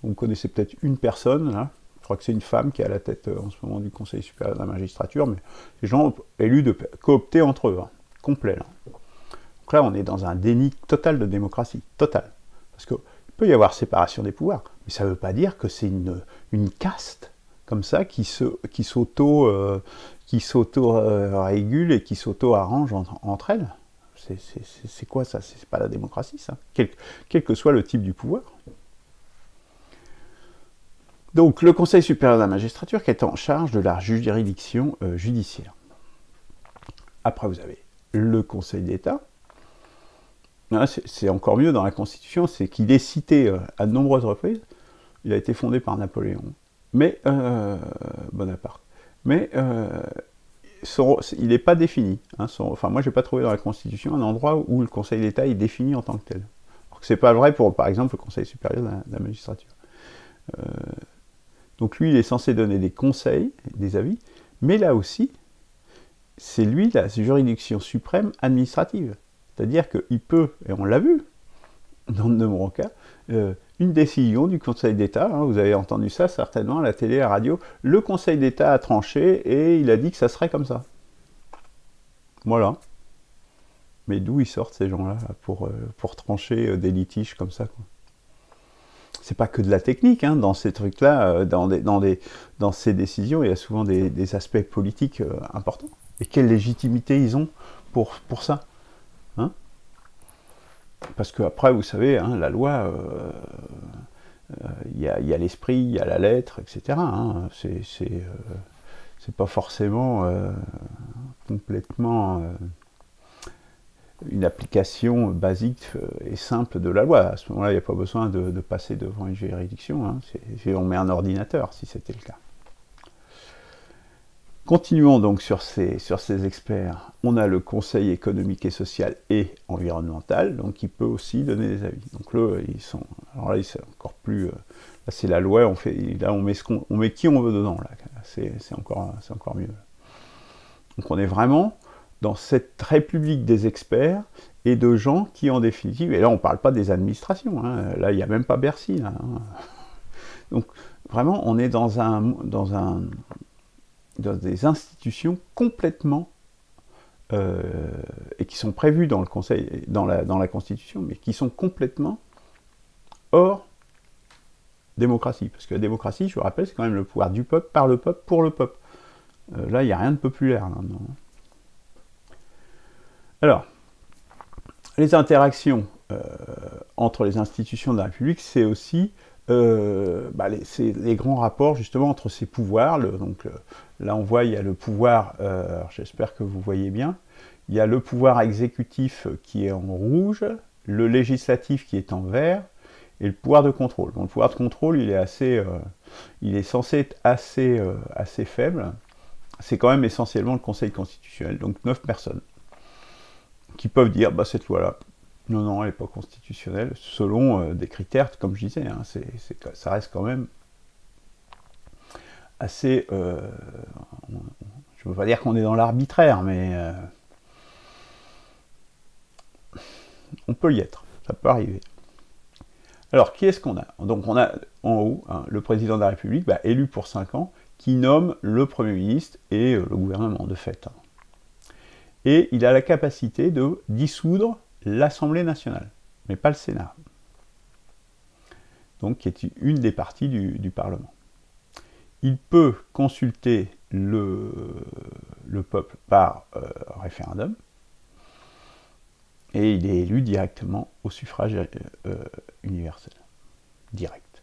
Vous connaissez peut-être une personne, là. Je crois que c'est une femme qui est à la tête en ce moment du Conseil supérieur de la magistrature, mais les gens élus, cooptés entre eux, hein, complet. Là. Donc là, on est dans un déni total de démocratie, total. Parce qu'il peut y avoir séparation des pouvoirs, mais ça ne veut pas dire que c'est une caste, comme ça, qui s'auto-régule et qui s'auto-arrange entre elles. C'est quoi ça? C'est pas la démocratie, ça. Quel que soit le type du pouvoir. Donc, le Conseil supérieur de la magistrature qui est en charge de la juridiction judiciaire. Après, vous avez le Conseil d'État. C'est encore mieux dans la Constitution, c'est qu'il est cité à de nombreuses reprises. Il a été fondé par Napoléon, mais Bonaparte. Mais il n'est pas défini. Hein, moi, je n'ai pas trouvé dans la Constitution un endroit où le Conseil d'État est défini en tant que tel. Alors que ce n'est pas vrai pour, par exemple, le Conseil supérieur de la magistrature. Donc lui, il est censé donner des conseils, des avis, mais là aussi, c'est lui la juridiction suprême administrative. C'est-à-dire qu'il peut, et on l'a vu, dans de nombreux cas, une décision du Conseil d'État, hein, vous avez entendu ça certainement à la télé, à la radio, le Conseil d'État a tranché et il a dit que ça serait comme ça. Voilà. Mais d'où ils sortent ces gens-là pour trancher des litiges comme ça, quoi. C'est pas que de la technique, hein, dans ces trucs-là, dans ces décisions, il y a souvent des aspects politiques importants. Et quelle légitimité ils ont pour ça, hein? Parce qu'après, vous savez, hein, la loi, il y a l'esprit, il y a la lettre, etc. Hein, c'est pas forcément complètement une application basique et simple de la loi. À ce moment-là, il n'y a pas besoin de passer devant une juridiction. Hein. On met un ordinateur, si c'était le cas. Continuons donc sur ces experts. On a le Conseil économique et social et environnemental, donc qui peut aussi donner des avis. Donc là, alors là, c'est encore plus. Là, c'est la loi. On met qui on veut dedans. Là, c'est encore mieux. Donc on est vraiment dans cette république des experts et de gens qui, en définitive, et là on ne parle pas des administrations, hein, là il n'y a même pas Bercy, là, hein. Donc vraiment on est dans des institutions complètement, et qui sont prévues dans le Conseil, dans la Constitution, mais qui sont complètement hors démocratie, parce que la démocratie, je vous rappelle, c'est quand même le pouvoir du peuple, par le peuple, pour le peuple. Là il n'y a rien de populaire, là, non. Alors, les interactions entre les institutions de la République, c'est aussi les grands rapports justement entre ces pouvoirs. Là, on voit, il y a le pouvoir, j'espère que vous voyez bien, il y a le pouvoir exécutif qui est en rouge, le législatif qui est en vert, et le pouvoir de contrôle. Donc, le pouvoir de contrôle, il est censé être assez faible. C'est quand même essentiellement le Conseil constitutionnel, donc 9 personnes. Qui peuvent dire, cette loi-là, non, elle n'est pas constitutionnelle, selon des critères, comme je disais, hein, ça reste quand même assez... je ne veux pas dire qu'on est dans l'arbitraire, mais on peut y être, ça peut arriver. Alors, qui est-ce qu'on a? Donc, on a en haut le président de la République, élu pour 5 ans, qui nomme le Premier ministre et le gouvernement, de fait. Et il a la capacité de dissoudre l'Assemblée nationale, mais pas le Sénat. Donc, qui est une des parties du Parlement. Il peut consulter le peuple par référendum, et il est élu directement au suffrage universel, direct.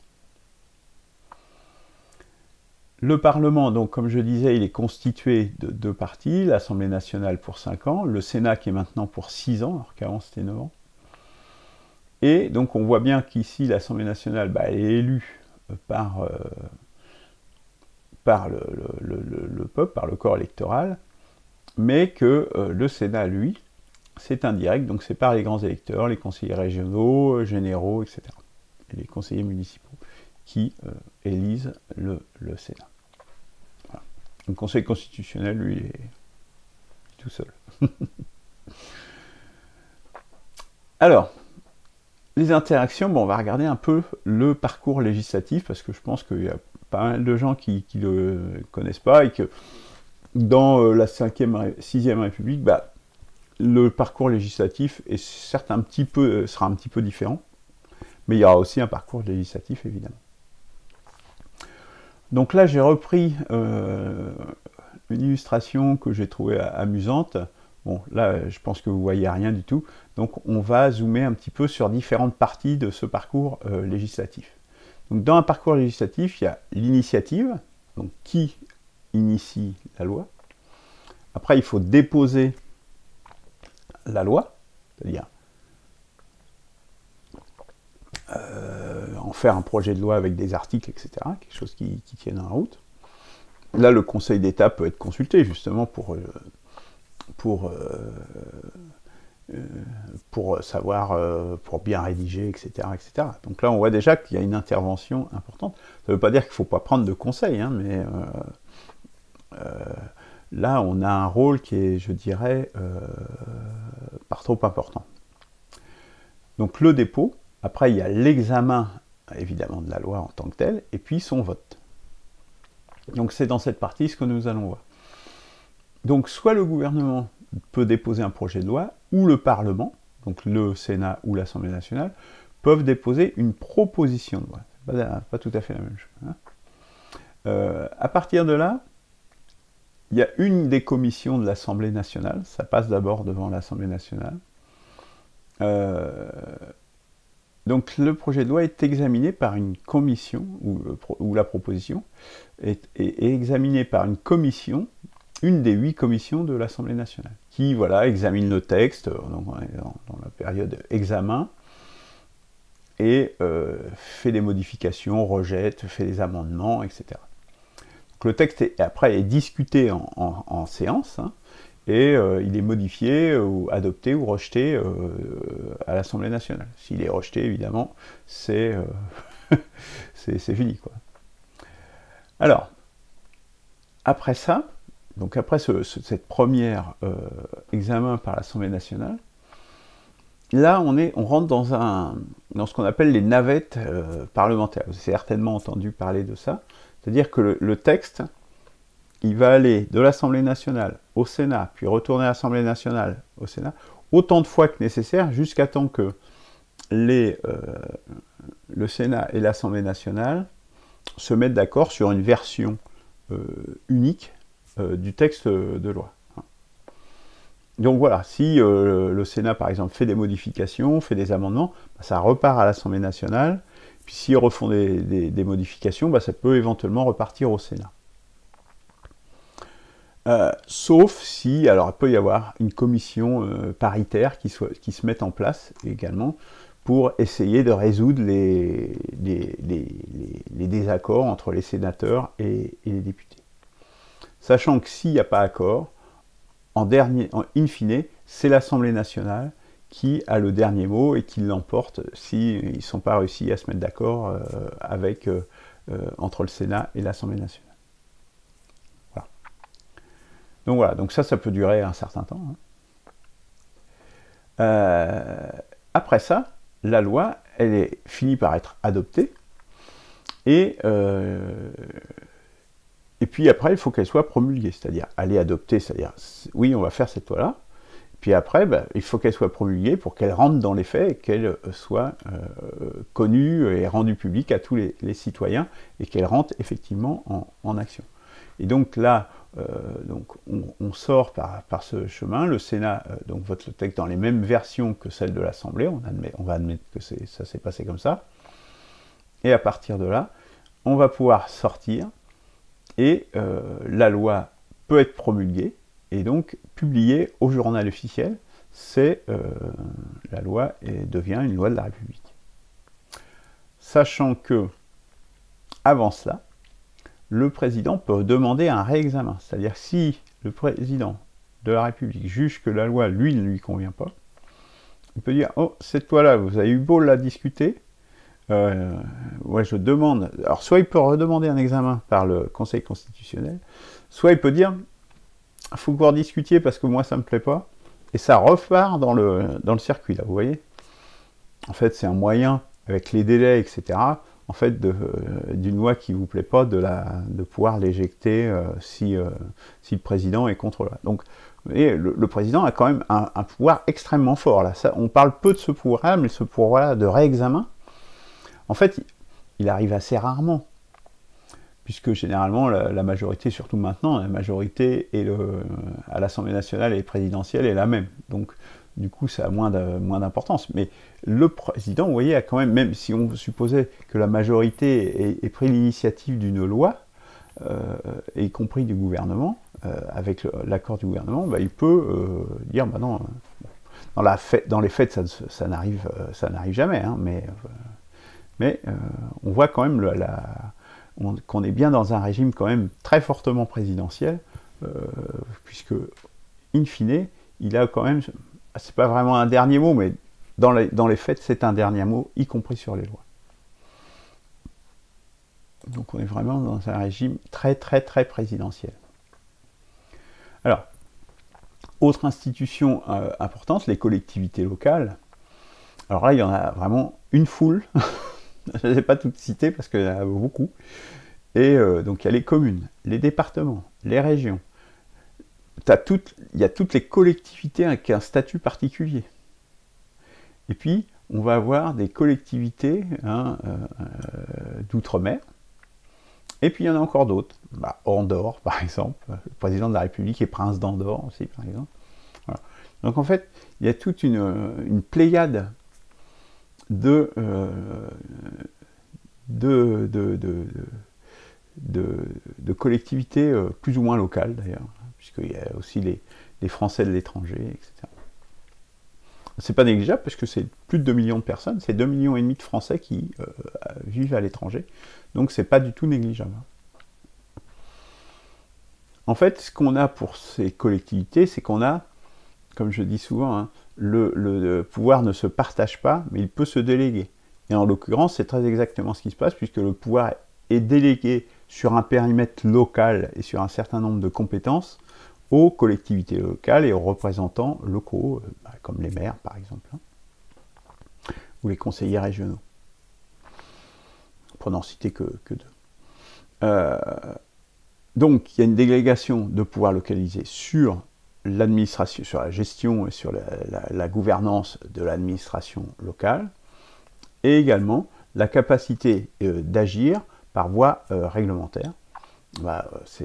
Le Parlement, donc comme je disais, il est constitué de 2 parties, l'Assemblée nationale pour 5 ans, le Sénat qui est maintenant pour 6 ans, alors qu'avant c'était 9 ans. Et donc on voit bien qu'ici l'Assemblée nationale est élue par le peuple, par le corps électoral, mais que le Sénat, lui, c'est indirect, donc c'est par les grands électeurs, les conseillers régionaux, généraux, etc. Et les conseillers municipaux qui élisent le Sénat. Voilà. Le Conseil constitutionnel, lui, est tout seul. Alors, les interactions, on va regarder un peu le parcours législatif, parce que je pense qu'il y a pas mal de gens qui ne le connaissent pas, et que dans la 6e République, le parcours législatif est certes sera un petit peu différent, mais il y aura aussi un parcours législatif, évidemment. Donc là, j'ai repris une illustration que j'ai trouvée amusante. Bon, là, je pense que vous ne voyez rien du tout. Donc, on va zoomer un petit peu sur différentes parties de ce parcours législatif. Donc, dans un parcours législatif, il y a l'initiative, donc qui initie la loi. Après, il faut déposer la loi, c'est-à-dire en faire un projet de loi avec des articles, etc., quelque chose qui tienne en route. Là, le Conseil d'État peut être consulté, justement, pour savoir, pour bien rédiger, etc., etc. Donc là, on voit déjà qu'il y a une intervention importante. Ça ne veut pas dire qu'il ne faut pas prendre de conseils, mais là, on a un rôle qui est, je dirais, par trop important. Donc le dépôt, après il y a l'examen, évidemment, de la loi en tant que telle, et puis son vote. Donc c'est dans cette partie ce que nous allons voir. Donc soit le gouvernement peut déposer un projet de loi, ou le Parlement, donc le Sénat ou l'Assemblée nationale, peuvent déposer une proposition de loi. Pas tout à fait la même chose. À partir de là, il y a une des commissions de l'Assemblée nationale, ça passe d'abord devant l'Assemblée nationale. Donc le projet de loi est examiné par une commission, ou la proposition est examinée par une commission, une des 8 commissions de l'Assemblée nationale, qui examine le texte, donc on est dans la période examen, et fait des modifications, rejette, fait des amendements, etc. Donc le texte après est discuté en séance, et il est modifié, ou adopté, ou rejeté à l'Assemblée nationale. S'il est rejeté, évidemment, c'est fini, quoi. Alors, après ça, donc après cette première examen par l'Assemblée nationale, là, on rentre dans ce qu'on appelle les navettes parlementaires. Vous avez certainement entendu parler de ça. C'est-à-dire que le texte, il va aller de l'Assemblée nationale au Sénat, puis retourner à l'Assemblée nationale au Sénat, autant de fois que nécessaire, jusqu'à temps que le Sénat et l'Assemblée nationale se mettent d'accord sur une version unique du texte de loi. Donc voilà, si le Sénat, par exemple, fait des modifications, fait des amendements, ça repart à l'Assemblée nationale, puis s'ils refont des modifications, ça peut éventuellement repartir au Sénat. Sauf si, alors il peut y avoir une commission paritaire qui se mette en place également pour essayer de résoudre les désaccords entre les sénateurs et les députés. Sachant que s'il n'y a pas accord, in fine, c'est l'Assemblée nationale qui a le dernier mot et qui l'emporte s'ils ne sont pas réussis à se mettre d'accord entre le Sénat et l'Assemblée nationale. Donc voilà, donc ça peut durer un certain temps. Après ça, la loi, elle finit par être adoptée, et puis après, il faut qu'elle soit promulguée, c'est-à-dire, elle est adoptée, c'est-à-dire, oui, on va faire cette loi-là, puis après, il faut qu'elle soit promulguée pour qu'elle rentre dans les faits et qu'elle soit connue et rendue publique à tous les citoyens, et qu'elle rentre effectivement en action. Et donc là, on sort par ce chemin, le Sénat donc vote le texte dans les mêmes versions que celle de l'Assemblée, on va admettre que ça s'est passé comme ça, et à partir de là, on va pouvoir sortir, et la loi peut être promulguée, et donc publiée au journal officiel, la loi devient une loi de la République. Sachant que, avant cela, le président peut demander un réexamen. C'est-à-dire si le président de la République juge que la loi, lui, ne lui convient pas, il peut dire « Oh, cette loi-là, vous avez eu beau la discuter, ouais, je demande... » Alors, soit il peut redemander un examen par le Conseil constitutionnel, soit il peut dire « Il faut que vous rediscutiez parce que moi, ça ne me plaît pas. » Et ça repart dans le circuit, là, vous voyez. En fait, c'est un moyen, avec les délais, etc., en fait, d'une loi qui ne vous plaît pas, de pouvoir l'éjecter si le président est contre là. Donc, vous voyez, le président a quand même un pouvoir extrêmement fort. Là. On parle peu de ce pouvoir-là, mais ce pouvoir-là de réexamen, en fait, il arrive assez rarement. Puisque généralement, la majorité, surtout maintenant, la majorité à l'Assemblée nationale et présidentielle est la même. Donc, du coup, ça a moins d'importance. Mais le président, vous voyez, a quand même si on supposait que la majorité ait pris l'initiative d'une loi, y compris du gouvernement, avec l'accord du gouvernement, il peut dire, non, dans les faits, ça n'arrive jamais, hein, mais on voit quand même qu'on est bien dans un régime quand même très fortement présidentiel, puisque, in fine, il a quand même... C'est pas vraiment un dernier mot, mais dans les faits, c'est un dernier mot, y compris sur les lois. Donc on est vraiment dans un régime très très très présidentiel. Alors, autre institution importante, les collectivités locales. Alors là, il y en a vraiment une foule. Je ne les ai pas toutes citées parce qu'il y en a beaucoup. Et donc il y a les communes, les départements, les régions. Il y a toutes les collectivités avec un statut particulier. Et puis, on va avoir des collectivités d'outre-mer. Et puis, il y en a encore d'autres. Andorre, par exemple. Le président de la République est prince d'Andorre aussi, par exemple. Voilà. Donc, en fait, il y a toute une pléiade de collectivités plus ou moins locales, d'ailleurs. Puisqu'il y a aussi les Français de l'étranger, etc. C'est pas négligeable, parce que c'est plus de 2 millions de personnes, c'est 2,5 millions de Français qui vivent à l'étranger, donc c'est pas du tout négligeable. En fait, ce qu'on a pour ces collectivités, c'est qu'on a, comme je dis souvent, hein, le pouvoir ne se partage pas, mais il peut se déléguer. Et en l'occurrence, c'est très exactement ce qui se passe, puisque le pouvoir est délégué sur un périmètre local et sur un certain nombre de compétences aux collectivités locales et aux représentants locaux, comme les maires par exemple, hein, ou les conseillers régionaux, pour n'en citer que deux. Donc il y a une délégation de pouvoir localisé sur l'administration, sur la gestion et sur la gouvernance de l'administration locale, et également la capacité d'agir par voie réglementaire. Ça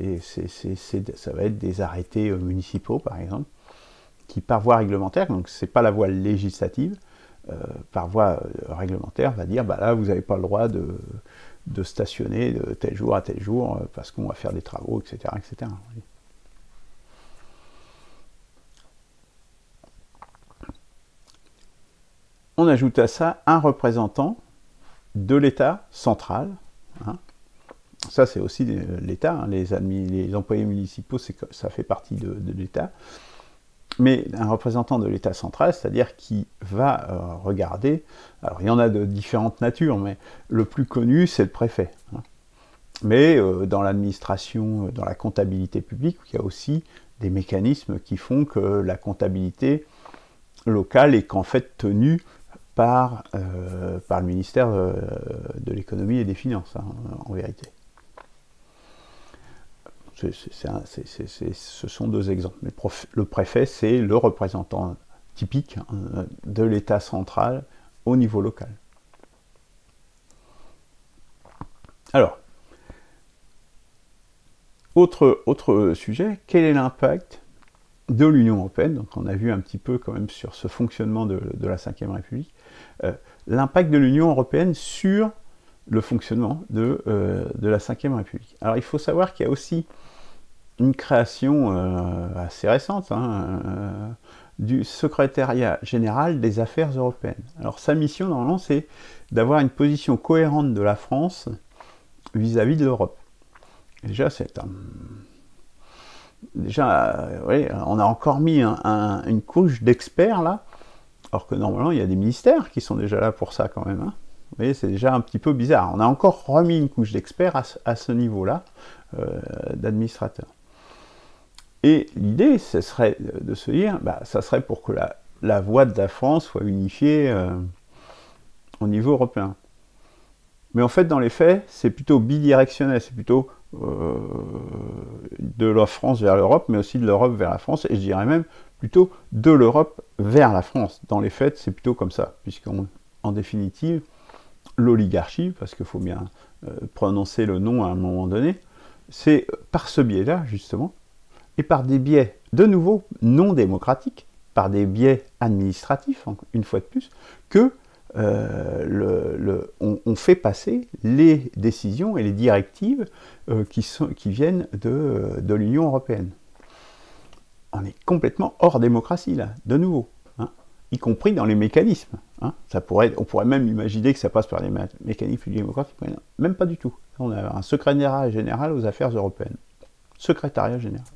va être des arrêtés municipaux, par exemple, qui par voie réglementaire, donc c'est pas la voie législative, par voie réglementaire, va dire, là, vous n'avez pas le droit de stationner de tel jour à tel jour, parce qu'on va faire des travaux, etc., etc. On ajoute à ça un représentant de l'État central, hein. Ça, c'est aussi l'État, hein. Les employés municipaux, ça fait partie de l'État. Mais un représentant de l'État central, c'est-à-dire qui va regarder... Alors, il y en a de différentes natures, mais le plus connu, c'est le préfet, hein. Mais dans l'administration, dans la comptabilité publique, il y a aussi des mécanismes qui font que la comptabilité locale est qu'en fait tenue par le ministère de l'économie et des finances, hein, en vérité. Ce sont deux exemples. Mais le préfet, c'est le représentant typique, hein, de l'État central au niveau local. Alors, autre sujet, quel est l'impact de l'Union européenne? Donc on a vu un petit peu quand même sur ce fonctionnement de la Ve République, l'impact de l'Union européenne sur le fonctionnement de la Ve République. Alors il faut savoir qu'il y a aussi une création assez récente, hein, du secrétariat général des affaires européennes. Alors sa mission normalement c'est d'avoir une position cohérente de la France vis-à-vis de l'Europe. Déjà oui, on a encore mis une couche d'experts là, alors que normalement il y a des ministères qui sont déjà là pour ça quand même, hein. Vous voyez, c'est déjà un petit peu bizarre. On a encore remis une couche d'experts à ce niveau-là, d'administrateurs. Et l'idée, ce serait de se dire, ça serait pour que la voix de la France soit unifiée au niveau européen. Mais en fait, dans les faits, c'est plutôt bidirectionnel, c'est plutôt de la France vers l'Europe, mais aussi de l'Europe vers la France, et je dirais même plutôt de l'Europe vers la France. Dans les faits, c'est plutôt comme ça, puisqu'en définitive, l'oligarchie, parce qu'il faut bien prononcer le nom à un moment donné, c'est par ce biais-là, justement, et par des biais, de nouveau, non démocratiques, par des biais administratifs, une fois de plus, que on fait passer les décisions et les directives qui viennent de l'Union européenne. On est complètement hors démocratie, là, de nouveau, hein, y compris dans les mécanismes. Hein. On pourrait même imaginer que ça passe par les mécanismes démocratiques, mais non, même pas du tout. On a un secrétariat général aux affaires européennes. Secrétariat général.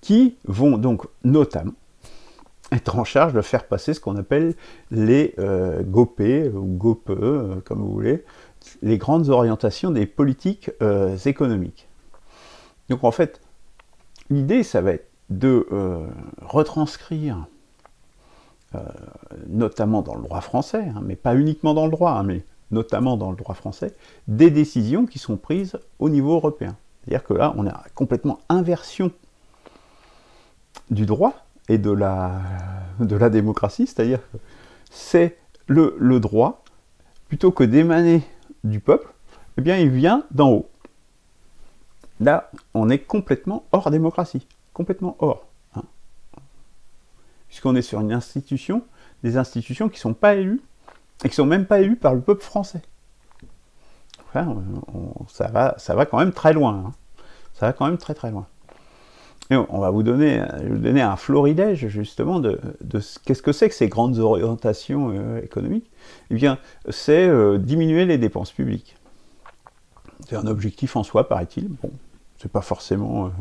Qui vont donc notamment être en charge de faire passer ce qu'on appelle les GOPE, ou GOPE, comme vous voulez, les grandes orientations des politiques économiques. Donc en fait, l'idée, ça va être de retranscrire, notamment dans le droit français, hein, mais pas uniquement dans le droit, hein, mais notamment dans le droit français, des décisions qui sont prises au niveau européen. C'est-à-dire que là, on a complètement inversion du droit et de la démocratie, c'est-à-dire que c'est le droit, plutôt que d'émaner du peuple, eh bien il vient d'en haut. Là, on est complètement hors démocratie, complètement hors. Hein. Puisqu'on est sur une institution, des institutions qui ne sont pas élues, et qui ne sont même pas élues par le peuple français. Enfin, ça va quand même très loin. Hein. Ça va quand même très très loin. Et on va vous donner un florilège justement de qu'est-ce que c'est que ces grandes orientations économiques. Eh bien, c'est diminuer les dépenses publiques. C'est un objectif en soi, paraît-il. Bon, c'est pas forcément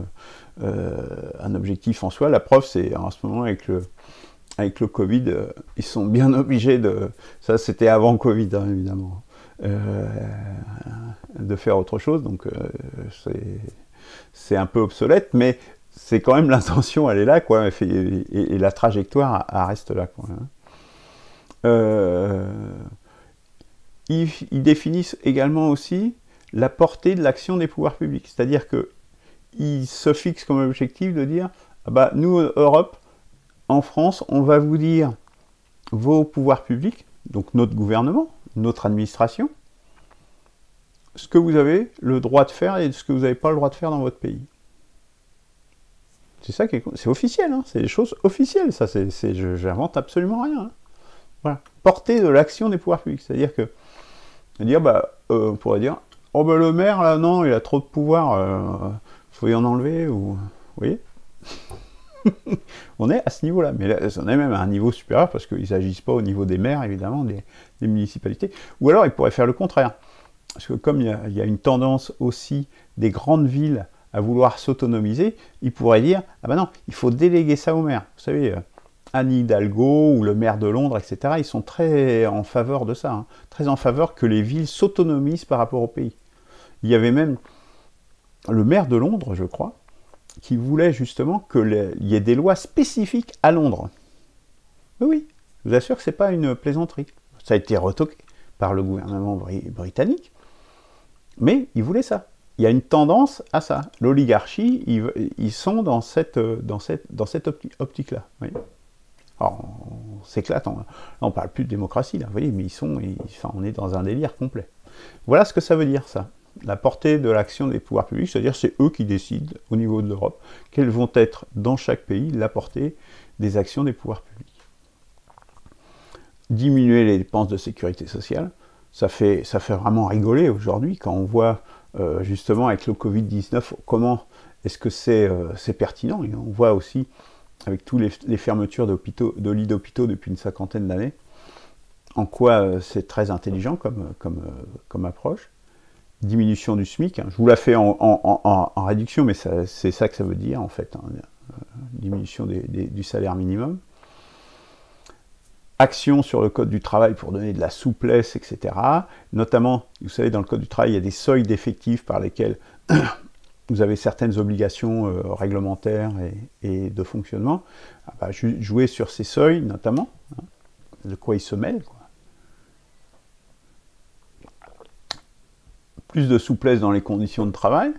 un objectif en soi. La preuve, c'est en ce moment avec le Covid, ils sont bien obligés de... Ça, c'était avant Covid, hein, évidemment. De faire autre chose, donc c'est un peu obsolète, mais c'est quand même l'intention, elle est là, quoi, et la trajectoire elle reste là, quoi. Ils définissent également aussi la portée de l'action des pouvoirs publics, c'est-à-dire qu'ils se fixent comme objectif de dire, nous, Europe, en France, on va vous dire vos pouvoirs publics, donc notre gouvernement, notre administration, ce que vous avez le droit de faire et ce que vous n'avez pas le droit de faire dans votre pays. C'est ça qui est... C'est officiel, hein, c'est des choses officielles, ça, j'invente absolument rien. Hein. Voilà. Portée de l'action des pouvoirs publics, c'est-à-dire que, on pourrait dire, le maire, là, non, il a trop de pouvoir, faut y en enlever, ou... Vous voyez. On est à ce niveau-là, mais là, on est même à un niveau supérieur, parce qu'ils n'agissent pas au niveau des maires, évidemment, des municipalités, ou alors ils pourraient faire le contraire. Parce que comme il y a une tendance aussi des grandes villes à vouloir s'autonomiser, ils pourraient dire, non, il faut déléguer ça au maire. Vous savez, Anne Hidalgo ou le maire de Londres, etc., ils sont très en faveur de ça, hein, très en faveur que les villes s'autonomisent par rapport au pays. Il y avait même le maire de Londres, je crois, qui voulait justement qu'il y ait des lois spécifiques à Londres. Oui, Je vous assure que ce n'est pas une plaisanterie. Ça a été retoqué par le gouvernement britannique, mais ils voulaient ça. Il y a une tendance à ça. L'oligarchie, ils sont dans cette optique-là. Alors, on s'éclate. Là, on ne parle plus de démocratie, là, vous voyez, mais on est dans un délire complet. Voilà ce que ça veut dire, ça. La portée de l'action des pouvoirs publics, c'est-à-dire c'est eux qui décident, au niveau de l'Europe, quelles vont être, dans chaque pays, la portée des actions des pouvoirs publics. Diminuer les dépenses de sécurité sociale, ça fait vraiment rigoler aujourd'hui, quand on voit, justement, avec le Covid-19, comment est-ce que c'est pertinent. Et on voit aussi, avec toutes les fermetures de lits d'hôpitaux depuis une cinquantaine d'années, en quoi c'est très intelligent comme approche. Diminution du SMIC, hein. Je vous la fais en réduction, mais c'est ça que ça veut dire, en fait, hein. Diminution du salaire minimum. Action sur le code du travail pour donner de la souplesse, etc. Notamment, vous savez, dans le code du travail, il y a des seuils d'effectifs par lesquels vous avez certaines obligations réglementaires et de fonctionnement. Jouer sur ces seuils, notamment, hein, de quoi ils se mêlent, quoi. Plus de souplesse dans les conditions de travail.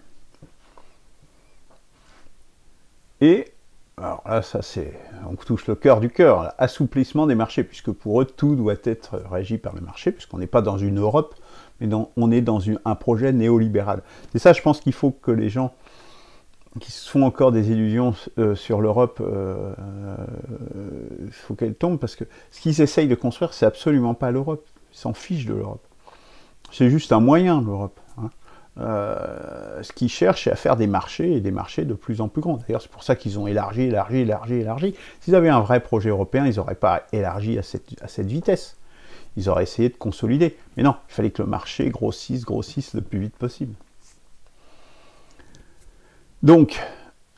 Et, alors là, on touche le cœur du cœur, assouplissement des marchés, puisque pour eux, tout doit être régi par le marché, puisqu'on n'est pas dans une Europe, mais on est dans un projet néolibéral. C'est ça, je pense qu'il faut que les gens qui se font encore des illusions sur l'Europe, il faut qu'elle tombe, parce que ce qu'ils essayent de construire, c'est absolument pas l'Europe. Ils s'en fichent de l'Europe. C'est juste un moyen, l'Europe. Hein. Ce qu'ils cherchent, c'est à faire des marchés, et des marchés de plus en plus grands. D'ailleurs, c'est pour ça qu'ils ont élargi. S'ils avaient un vrai projet européen, ils n'auraient pas élargi à cette vitesse. Ils auraient essayé de consolider. Mais non, il fallait que le marché grossisse le plus vite possible. Donc,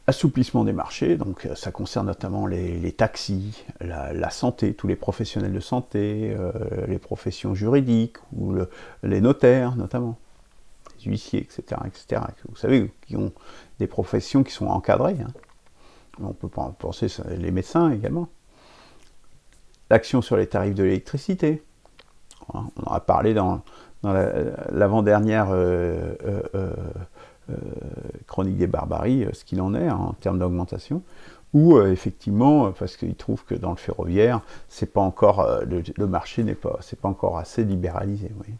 assouplissement des marchés, donc ça concerne notamment les taxis, la santé, tous les professionnels de santé, les professions juridiques, ou les notaires notamment, les huissiers, etc., etc. Vous savez, qui ont des professions qui sont encadrées. Hein. On peut penser les médecins également. L'action sur les tarifs de l'électricité. On en a parlé dans l'avant-dernière Chronique des Barbaries, ce qu'il en est hein, en termes d'augmentation, ou effectivement, parce qu'ils trouvent que dans le ferroviaire, c'est pas encore, le marché c'est pas encore assez libéralisé. Oui.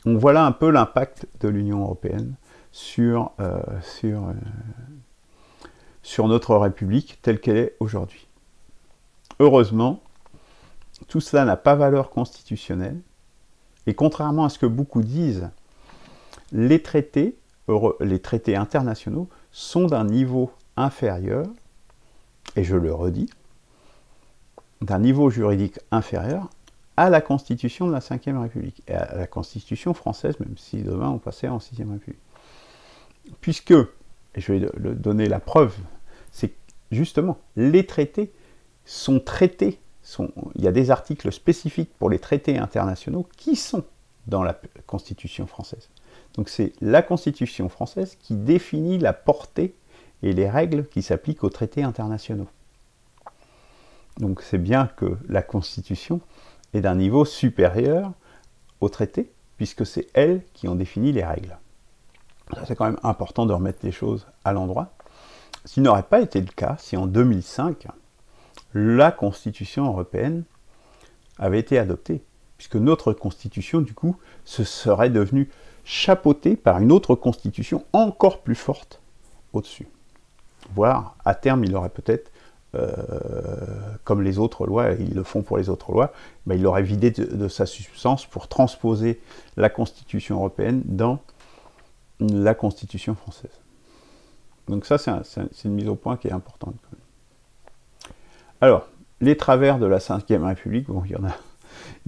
Donc voilà un peu l'impact de l'Union européenne sur notre République telle qu'elle est aujourd'hui. Heureusement, tout cela n'a pas valeur constitutionnelle, et contrairement à ce que beaucoup disent, les traités internationaux sont d'un niveau inférieur, et je le redis, d'un niveau juridique inférieur à la Constitution de la Ve République, et à la Constitution française, même si demain on passait en Sixième République. Puisque, et je vais donner la preuve, c'est que justement, les traités sont traités, il y a des articles spécifiques pour les traités internationaux qui sont dans la Constitution française. Donc c'est la Constitution française qui définit la portée et les règles qui s'appliquent aux traités internationaux. Donc c'est bien que la Constitution est d'un niveau supérieur aux traités, puisque c'est elles qui ont défini les règles. C'est quand même important de remettre les choses à l'endroit. Ce qui n'aurait pas été le cas si en 2005, la Constitution européenne avait été adoptée, puisque notre Constitution, du coup, se serait devenue chapeautée par une autre Constitution encore plus forte au-dessus. Voire, à terme, il aurait peut-être, comme les autres lois, ils le font pour les autres lois, ben, il l'aurait vidé de sa substance pour transposer la Constitution européenne dans la Constitution française. Donc ça, c'est une mise au point qui est importante. Alors, les travers de la Ve République, bon, il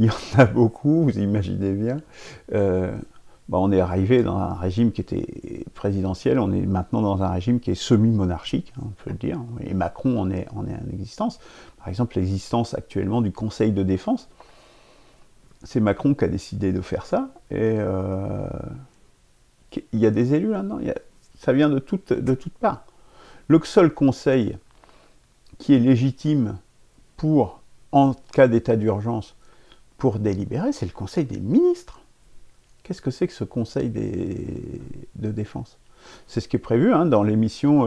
y en a beaucoup, vous imaginez bien. On est arrivé dans un régime qui était présidentiel, on est maintenant dans un régime qui est semi-monarchique, hein, on peut le dire, et Macron en est en existence. Par exemple, l'existence actuellement du Conseil de défense, c'est Macron qui a décidé de faire ça, et il y a des élus là-dedans, ça vient de toutes parts. Le seul conseil qui est légitime pour en cas d'état d'urgence pour délibérer, c'est le Conseil des ministres. Qu'est-ce que c'est que ce Conseil de défense? C'est ce qui est prévu hein, dans l'émission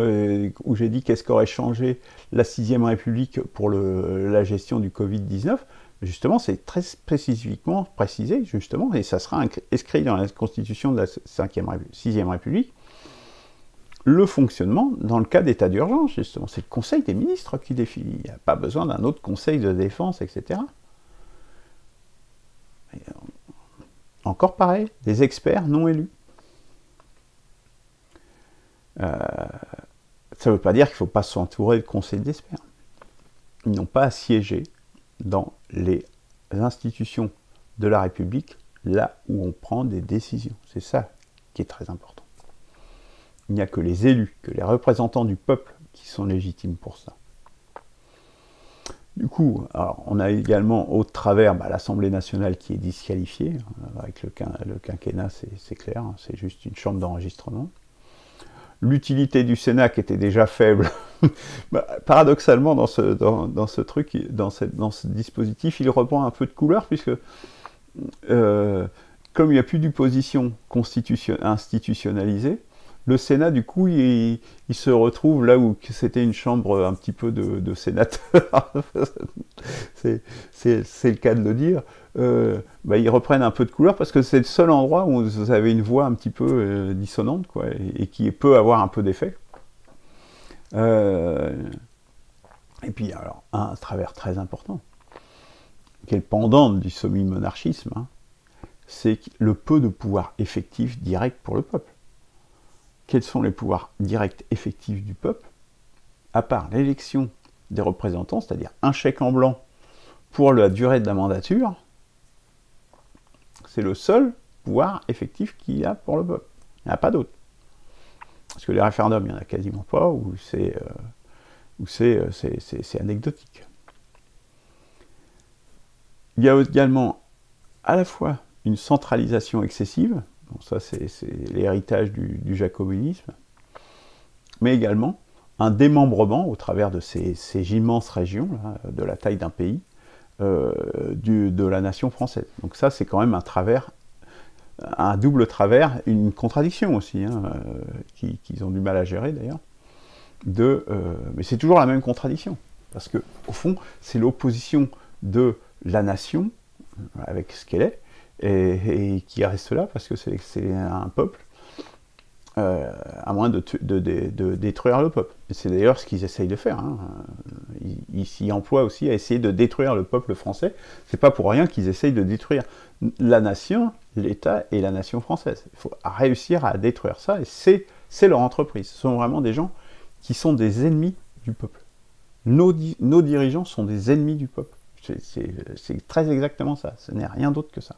où j'ai dit qu'est-ce qu'aurait changé la 6ème République pour la gestion du Covid-19. Justement, c'est très spécifiquement précisé, justement, et ça sera inscrit dans la Constitution de la 6ème République, le fonctionnement dans le cas d'état d'urgence, justement. C'est le Conseil des ministres qui définit. Il n'y a pas besoin d'un autre Conseil de défense, etc. Et encore pareil, des experts non élus. Ça ne veut pas dire qu'il ne faut pas s'entourer de conseils d'experts. Ils n'ont pas à siéger dans les institutions de la République, là où on prend des décisions. C'est ça qui est très important. Il n'y a que les élus, que les représentants du peuple qui sont légitimes pour ça. Du coup, alors, on a également au travers l'Assemblée nationale qui est disqualifiée. Avec le quinquennat, c'est clair, hein, c'est juste une chambre d'enregistrement. L'utilité du Sénat qui était déjà faible, paradoxalement dans ce dispositif, il reprend un peu de couleur puisque comme il n'y a plus d'opposition institutionnalisée, le Sénat du coup il se retrouve là où c'était une chambre un petit peu de sénateurs, c'est le cas de le dire. Ils reprennent un peu de couleur parce que c'est le seul endroit où vous avez une voix un petit peu dissonante quoi, et qui peut avoir un peu d'effet. Et puis alors un travers très important, qui est le pendant du semi-monarchisme, hein, c'est le peu de pouvoir effectif direct pour le peuple. Quels sont les pouvoirs directs effectifs du peuple, à part l'élection des représentants, c'est-à-dire un chèque en blanc pour la durée de la mandature? C'est le seul pouvoir effectif qu'il y a pour le peuple. Il n'y en a pas d'autre. Parce que les référendums, il n'y en a quasiment pas, ou c'est anecdotique. Il y a également à la fois une centralisation excessive, bon, ça c'est l'héritage du jacobinisme, mais également un démembrement au travers de ces immenses régions, là, de la taille d'un pays, de la nation française. Donc ça, c'est quand même un double travers, une contradiction aussi, hein, qu'ils ont du mal à gérer d'ailleurs. Mais c'est toujours la même contradiction, parce que au fond, c'est l'opposition de la nation avec ce qu'elle est, et qui reste là parce que c'est un peuple, à moins de détruire le peuple. Et c'est d'ailleurs ce qu'ils essayent de faire. Hein. Ils s'y emploient aussi à essayer de détruire le peuple français. C'est pas pour rien qu'ils essayent de détruire la nation, l'État et la nation française. Il faut réussir à détruire ça, et c'est leur entreprise. Ce sont vraiment des gens qui sont des ennemis du peuple. Nos dirigeants sont des ennemis du peuple. C'est très exactement ça. Ce n'est rien d'autre que ça.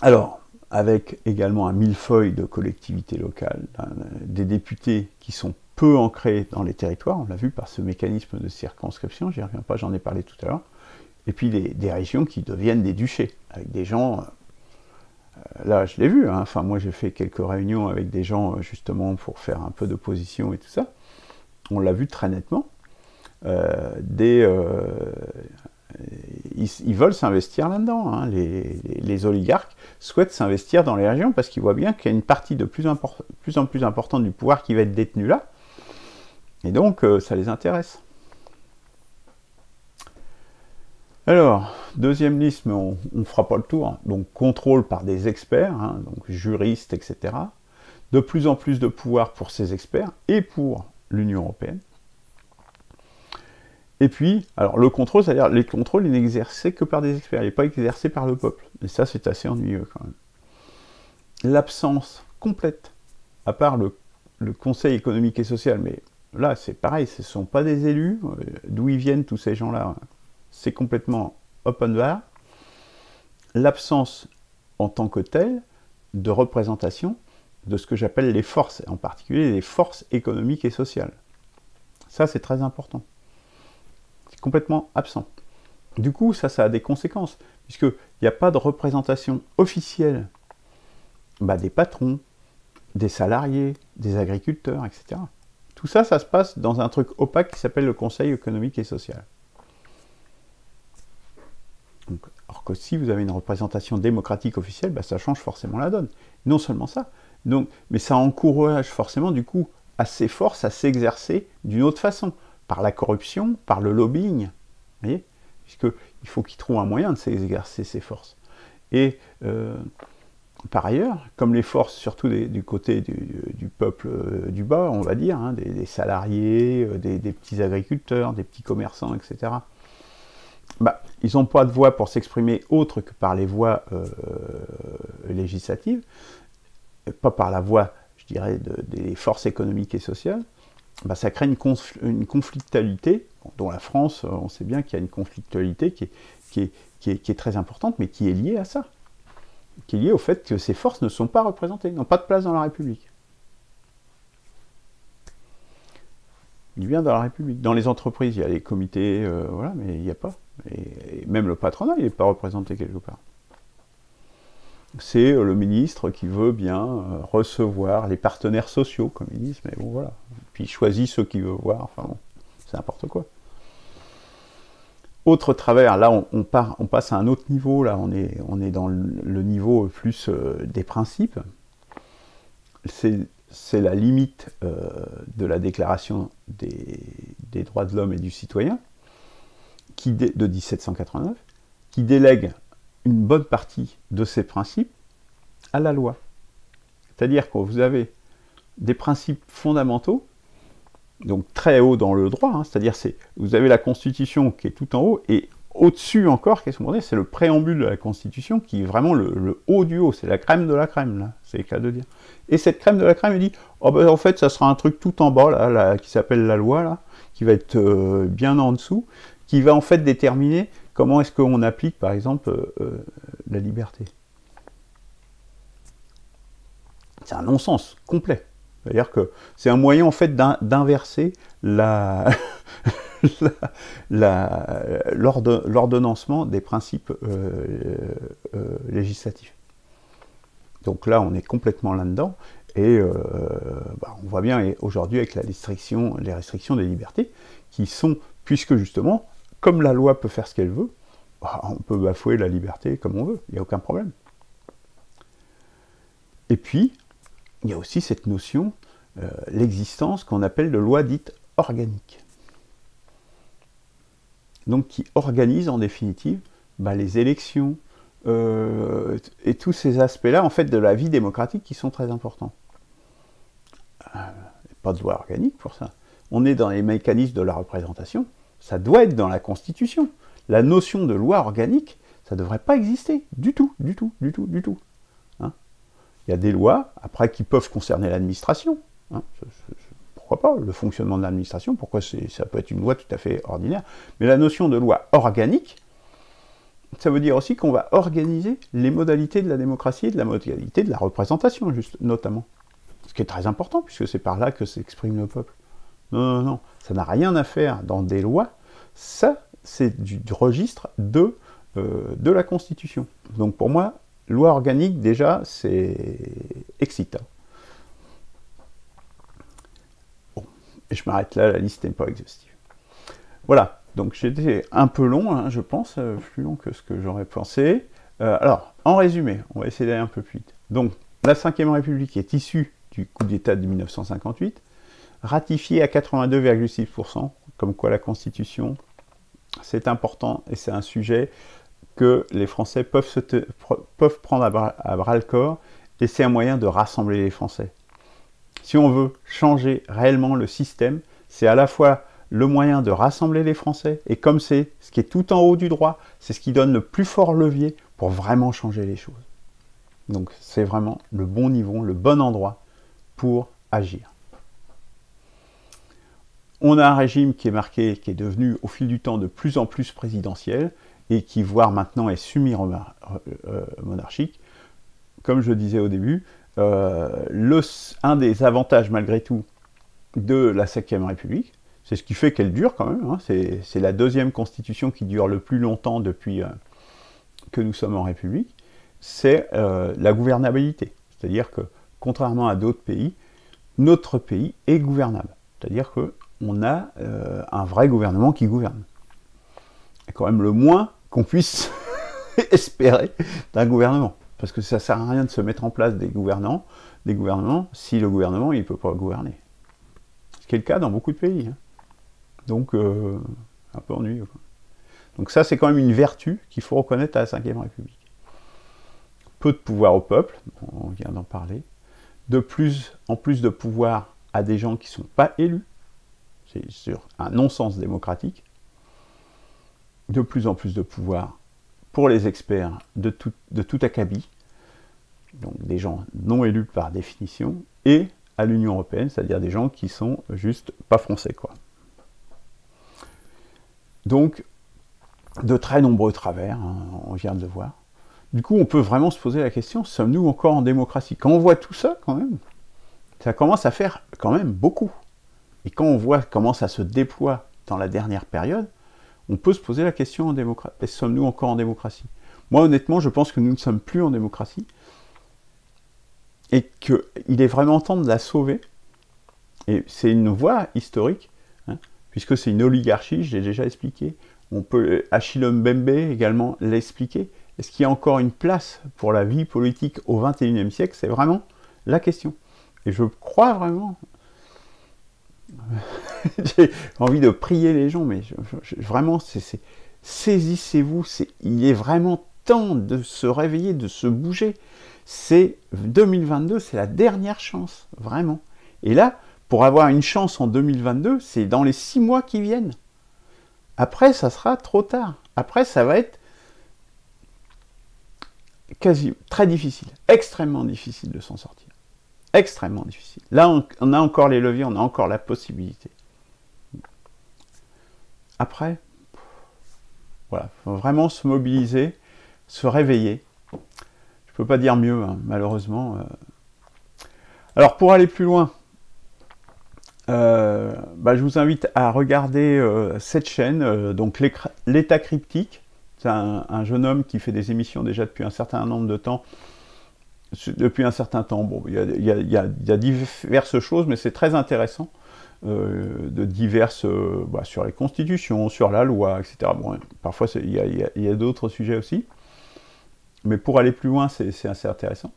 Alors, avec également un millefeuille de collectivités locales, des députés qui sont peu ancrés dans les territoires, on l'a vu par ce mécanisme de circonscription, j'y reviens pas, j'en ai parlé tout à l'heure, et puis des régions qui deviennent des duchés, avec des gens, là je l'ai vu, hein, enfin moi j'ai fait quelques réunions avec des gens justement pour faire un peu d'opposition et tout ça, on l'a vu très nettement, ils veulent s'investir là-dedans. Hein. Les oligarques souhaitent s'investir dans les régions parce qu'ils voient bien qu'il y a une partie de plus en plus importante du pouvoir qui va être détenue là. Et donc, ça les intéresse. Alors, deuxième liste, mais on ne fera pas le tour. Hein. Donc, contrôle par des experts, hein, donc juristes, etc. De plus en plus de pouvoir pour ces experts et pour l'Union européenne. Et puis, alors le contrôle, c'est-à-dire les contrôles, il n'est exercé que par des experts, il n'est pas exercé par le peuple. Et ça, c'est assez ennuyeux quand même. L'absence complète, à part le Conseil économique et social, mais là, c'est pareil, ce ne sont pas des élus, d'où ils viennent tous ces gens-là, c'est complètement open bar. L'absence en tant que telle de représentation de ce que j'appelle les forces, en particulier les forces économiques et sociales. Ça, c'est très important. Complètement absent. Du coup, ça a des conséquences, puisqu'il n'y a pas de représentation officielle des patrons, des salariés, des agriculteurs, etc. Tout ça, ça se passe dans un truc opaque qui s'appelle le Conseil économique et social. Donc, alors que si vous avez une représentation démocratique officielle, bah, ça change forcément la donne. Non seulement ça, donc, mais ça encourage forcément du coup à ces forces à s'exercer d'une autre façon, par la corruption, par le lobbying, vous voyez, puisqu'il faut qu'ils trouvent un moyen de s'exercer ces forces. Et par ailleurs, comme les forces, surtout du côté du peuple du bas, on va dire, hein, des salariés, des petits agriculteurs, des petits commerçants, etc., bah, ils n'ont pas de voix pour s'exprimer autre que par les voies législatives, pas par la voix, je dirais, des forces économiques et sociales. Bah, ça crée une conflictualité, dont la France, on sait bien qu'il y a une conflictualité qui est très importante, mais qui est liée à ça, qui est liée au fait que ces forces ne sont pas représentées, n'ont pas de place dans la République. Il vient dans la République. Dans les entreprises, il y a les comités, voilà, mais il n'y a pas. Et même le patronat, il n'est pas représenté quelque part. C'est le ministre qui veut bien recevoir les partenaires sociaux, comme ils disent, mais bon, voilà. Puis il choisit ceux qu'il veut voir, enfin bon, c'est n'importe quoi. Autre travers, là on passe à un autre niveau, là on est dans le niveau plus des principes. C'est la limite de la déclaration des droits de l'homme et du citoyen, de 1789, qui délègue une bonne partie de ces principes à la loi. C'est-à-dire que vous avez des principes fondamentaux, donc très haut dans le droit, hein, c'est-à-dire vous avez la Constitution qui est tout en haut, et au-dessus encore, qu'est-ce qu'on dit, c'est le préambule de la Constitution qui est vraiment le haut du haut, c'est la crème de la crème, là, c'est le cas de dire. Et cette crème de la crème, elle dit, oh ben en fait, ça sera un truc tout en bas, là qui s'appelle la loi, là, qui va être bien en dessous, qui va en fait déterminer comment est-ce qu'on applique, par exemple, la liberté. C'est un non-sens complet. C'est-à-dire que c'est un moyen, en fait, d'inverser l'ordonnancement des principes législatifs. Donc là, on est complètement là-dedans, et on voit bien aujourd'hui avec les restrictions des libertés, qui sont, puisque justement, comme la loi peut faire ce qu'elle veut, on peut bafouer la liberté comme on veut, il n'y a aucun problème. Et puis, il y a aussi cette notion, l'existence qu'on appelle de loi dite organique. Donc qui organise en définitive les élections et tous ces aspects-là en fait de la vie démocratique qui sont très importants. Pas de loi organique pour ça. On est dans les mécanismes de la représentation, ça doit être dans la Constitution. La notion de loi organique, ça ne devrait pas exister du tout, du tout, du tout, du tout. Hein, il y a des lois, après, qui peuvent concerner l'administration. Hein, pourquoi pas, le fonctionnement de l'administration, pourquoi ça peut être une loi tout à fait ordinaire. Mais la notion de loi organique, ça veut dire aussi qu'on va organiser les modalités de la démocratie et de la modalité de la représentation, notamment. Ce qui est très important, puisque c'est par là que s'exprime le peuple. Non, non, non, ça n'a rien à faire dans des lois, ça, c'est du registre de la Constitution. Donc pour moi, loi organique, déjà, c'est excitant. Bon, et je m'arrête là, la liste n'est pas exhaustive. Voilà, donc j'étais un peu long, hein, je pense, plus long que ce que j'aurais pensé. Alors, en résumé, on va essayer d'aller un peu plus vite. Donc, la Ve République est issue du coup d'État de 1958, ratifiée à 82,6%, comme quoi la Constitution, c'est important et c'est un sujet que les Français peuvent prendre à bras-le-corps, et c'est un moyen de rassembler les Français. Si on veut changer réellement le système, c'est à la fois le moyen de rassembler les Français, et comme c'est ce qui est tout en haut du droit, c'est ce qui donne le plus fort levier pour vraiment changer les choses. Donc c'est vraiment le bon niveau, le bon endroit pour agir. On a un régime qui est marqué, qui est devenu au fil du temps de plus en plus présidentiel, et qui, voire maintenant, est semi-monarchique. Comme je disais au début, un des avantages, malgré tout, de la Ve République, c'est ce qui fait qu'elle dure quand même, hein, c'est la deuxième constitution qui dure le plus longtemps depuis que nous sommes en République, c'est la gouvernabilité. C'est-à-dire que, contrairement à d'autres pays, notre pays est gouvernable. C'est-à-dire qu'on a un vrai gouvernement qui gouverne. C'est quand même le moins qu'on puisse espérer d'un gouvernement. Parce que ça ne sert à rien de se mettre en place des gouvernements si le gouvernement ne peut pas gouverner. Ce qui est le cas dans beaucoup de pays. Hein. Donc, un peu ennuyeux. Quoi. Donc ça, c'est quand même une vertu qu'il faut reconnaître à la Ve République. Peu de pouvoir au peuple, on vient d'en parler. En plus de pouvoir à des gens qui ne sont pas élus, c'est sur un non-sens démocratique. De plus en plus de pouvoir pour les experts de tout acabit, donc des gens non élus par définition, et à l'Union européenne, c'est-à-dire des gens qui sont juste pas français, quoi. Donc, de très nombreux travers, hein, on vient de le voir. Du coup, on peut vraiment se poser la question, sommes-nous encore en démocratie? Quand on voit tout ça, quand même, ça commence à faire quand même beaucoup. Et quand on voit comment ça se déploie dans la dernière période, on peut se poser la question en démocratie. Sommes-nous encore en démocratie? Moi, honnêtement, je pense que nous ne sommes plus en démocratie et qu'il est vraiment temps de la sauver. Et c'est une voie historique, hein, puisque c'est une oligarchie, je l'ai déjà expliqué. On peut, Achille Mbembe également l'expliquer. Est-ce qu'il y a encore une place pour la vie politique au XXIe siècle? C'est vraiment la question. Et je crois vraiment... J'ai envie de prier les gens, mais vraiment, saisissez-vous. Il est vraiment temps de se réveiller, de se bouger. C'est 2022, c'est la dernière chance, vraiment. Et là, pour avoir une chance en 2022, c'est dans les 6 mois qui viennent. Après, ça sera trop tard. Après, ça va être très difficile, extrêmement difficile de s'en sortir. Extrêmement difficile. Là, on a encore les leviers, on a encore la possibilité. Après, voilà, il faut vraiment se mobiliser, se réveiller. Je ne peux pas dire mieux, hein, malheureusement. Alors, pour aller plus loin, je vous invite à regarder cette chaîne, donc l'État cryptique. C'est un jeune homme qui fait des émissions déjà depuis un certain nombre de temps. Depuis un certain temps, bon, il y a diverses choses, mais c'est très intéressant, de diverses, sur les constitutions, sur la loi, etc. Bon, parfois, il y a d'autres sujets aussi, mais pour aller plus loin, c'est assez intéressant.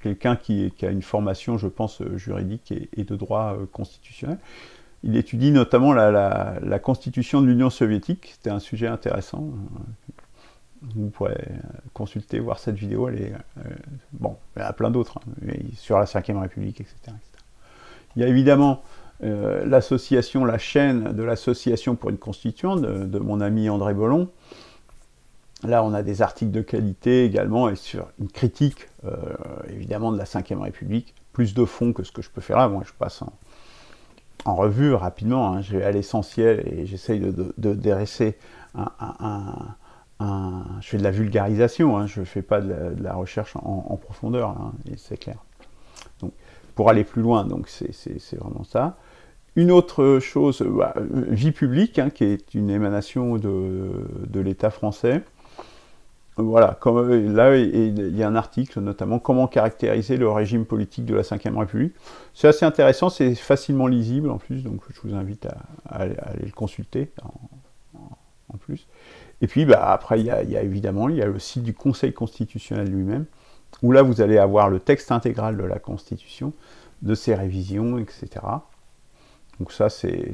Quelqu'un qui a une formation, je pense, juridique et de droit constitutionnel. Il étudie notamment la constitution de l'Union soviétique, c'était un sujet intéressant. Vous pourrez consulter, voir cette vidéo, elle est, bon, il y en a plein d'autres, hein, sur la Ve République, etc., etc. Il y a évidemment l'association, la chaîne de l'association pour une constituante de mon ami André Bollon. Là, on a des articles de qualité également, et sur une critique, évidemment, de la Ve République, plus de fond que ce que je peux faire là. Moi, je passe en revue rapidement, hein, je vais à l'essentiel, et j'essaye de dresser je fais de la vulgarisation, hein, je ne fais pas de la recherche en profondeur, hein, et c'est clair. Donc, pour aller plus loin, donc c'est vraiment ça. Une autre chose, vie publique, hein, qui est une émanation de l'État français. Voilà, là il y a un article notamment, comment caractériser le régime politique de la Ve République. C'est assez intéressant, c'est facilement lisible en plus, donc je vous invite à aller le consulter en plus. Et puis après, il y a évidemment le site du Conseil constitutionnel lui-même, où là vous allez avoir le texte intégral de la Constitution, de ses révisions, etc. Donc ça, c'est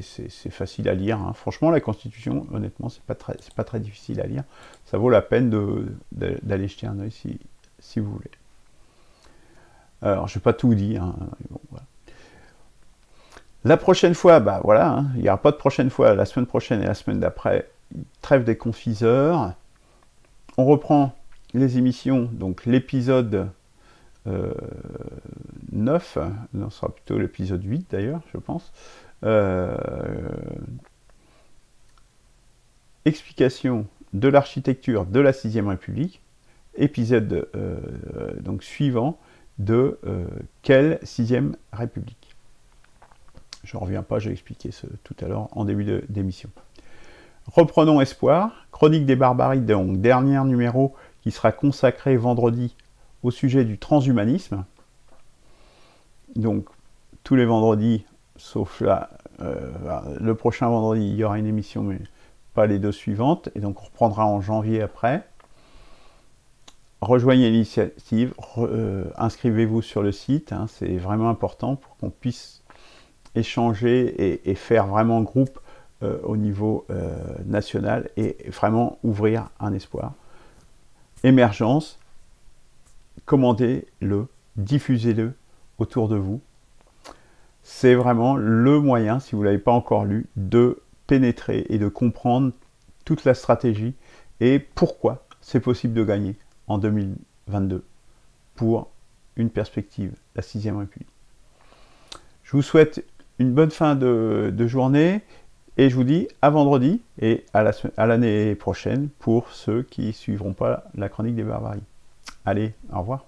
facile à lire. Hein. Franchement, la Constitution, honnêtement, c'est pas très difficile à lire. Ça vaut la peine d'aller jeter un œil si vous voulez. Alors, je ne vais pas tout dire. Hein. Bon, voilà. La prochaine fois, voilà, hein, il n'y aura pas de prochaine fois. La semaine prochaine et la semaine d'après, trêve des confiseurs. On reprend les émissions, donc l'épisode 9, non, ce sera plutôt l'épisode 8 d'ailleurs, je pense. Explication de l'architecture de la 6e République, épisode donc suivant de quelle 6e République. Je ne reviens pas, j'ai expliqué tout à l'heure en début d'émission. Reprenons espoir, chronique des barbaries, donc dernier numéro qui sera consacré vendredi au sujet du transhumanisme. Donc tous les vendredis sauf là, le prochain vendredi, il y aura une émission, mais pas les 2 suivantes, et donc on reprendra en janvier après. Rejoignez l'initiative, inscrivez-vous sur le site, hein, c'est vraiment important pour qu'on puisse échanger et faire vraiment groupe au niveau national et vraiment ouvrir un espoir. Émergence, commandez-le, diffusez-le autour de vous. C'est vraiment le moyen, si vous ne l'avez pas encore lu, de pénétrer et de comprendre toute la stratégie et pourquoi c'est possible de gagner en 2022 pour une perspective, la 6e République. Je vous souhaite une bonne fin de journée et je vous dis à vendredi et à l'année prochaine pour ceux qui ne suivront pas la chronique des barbaries. Allez, au revoir.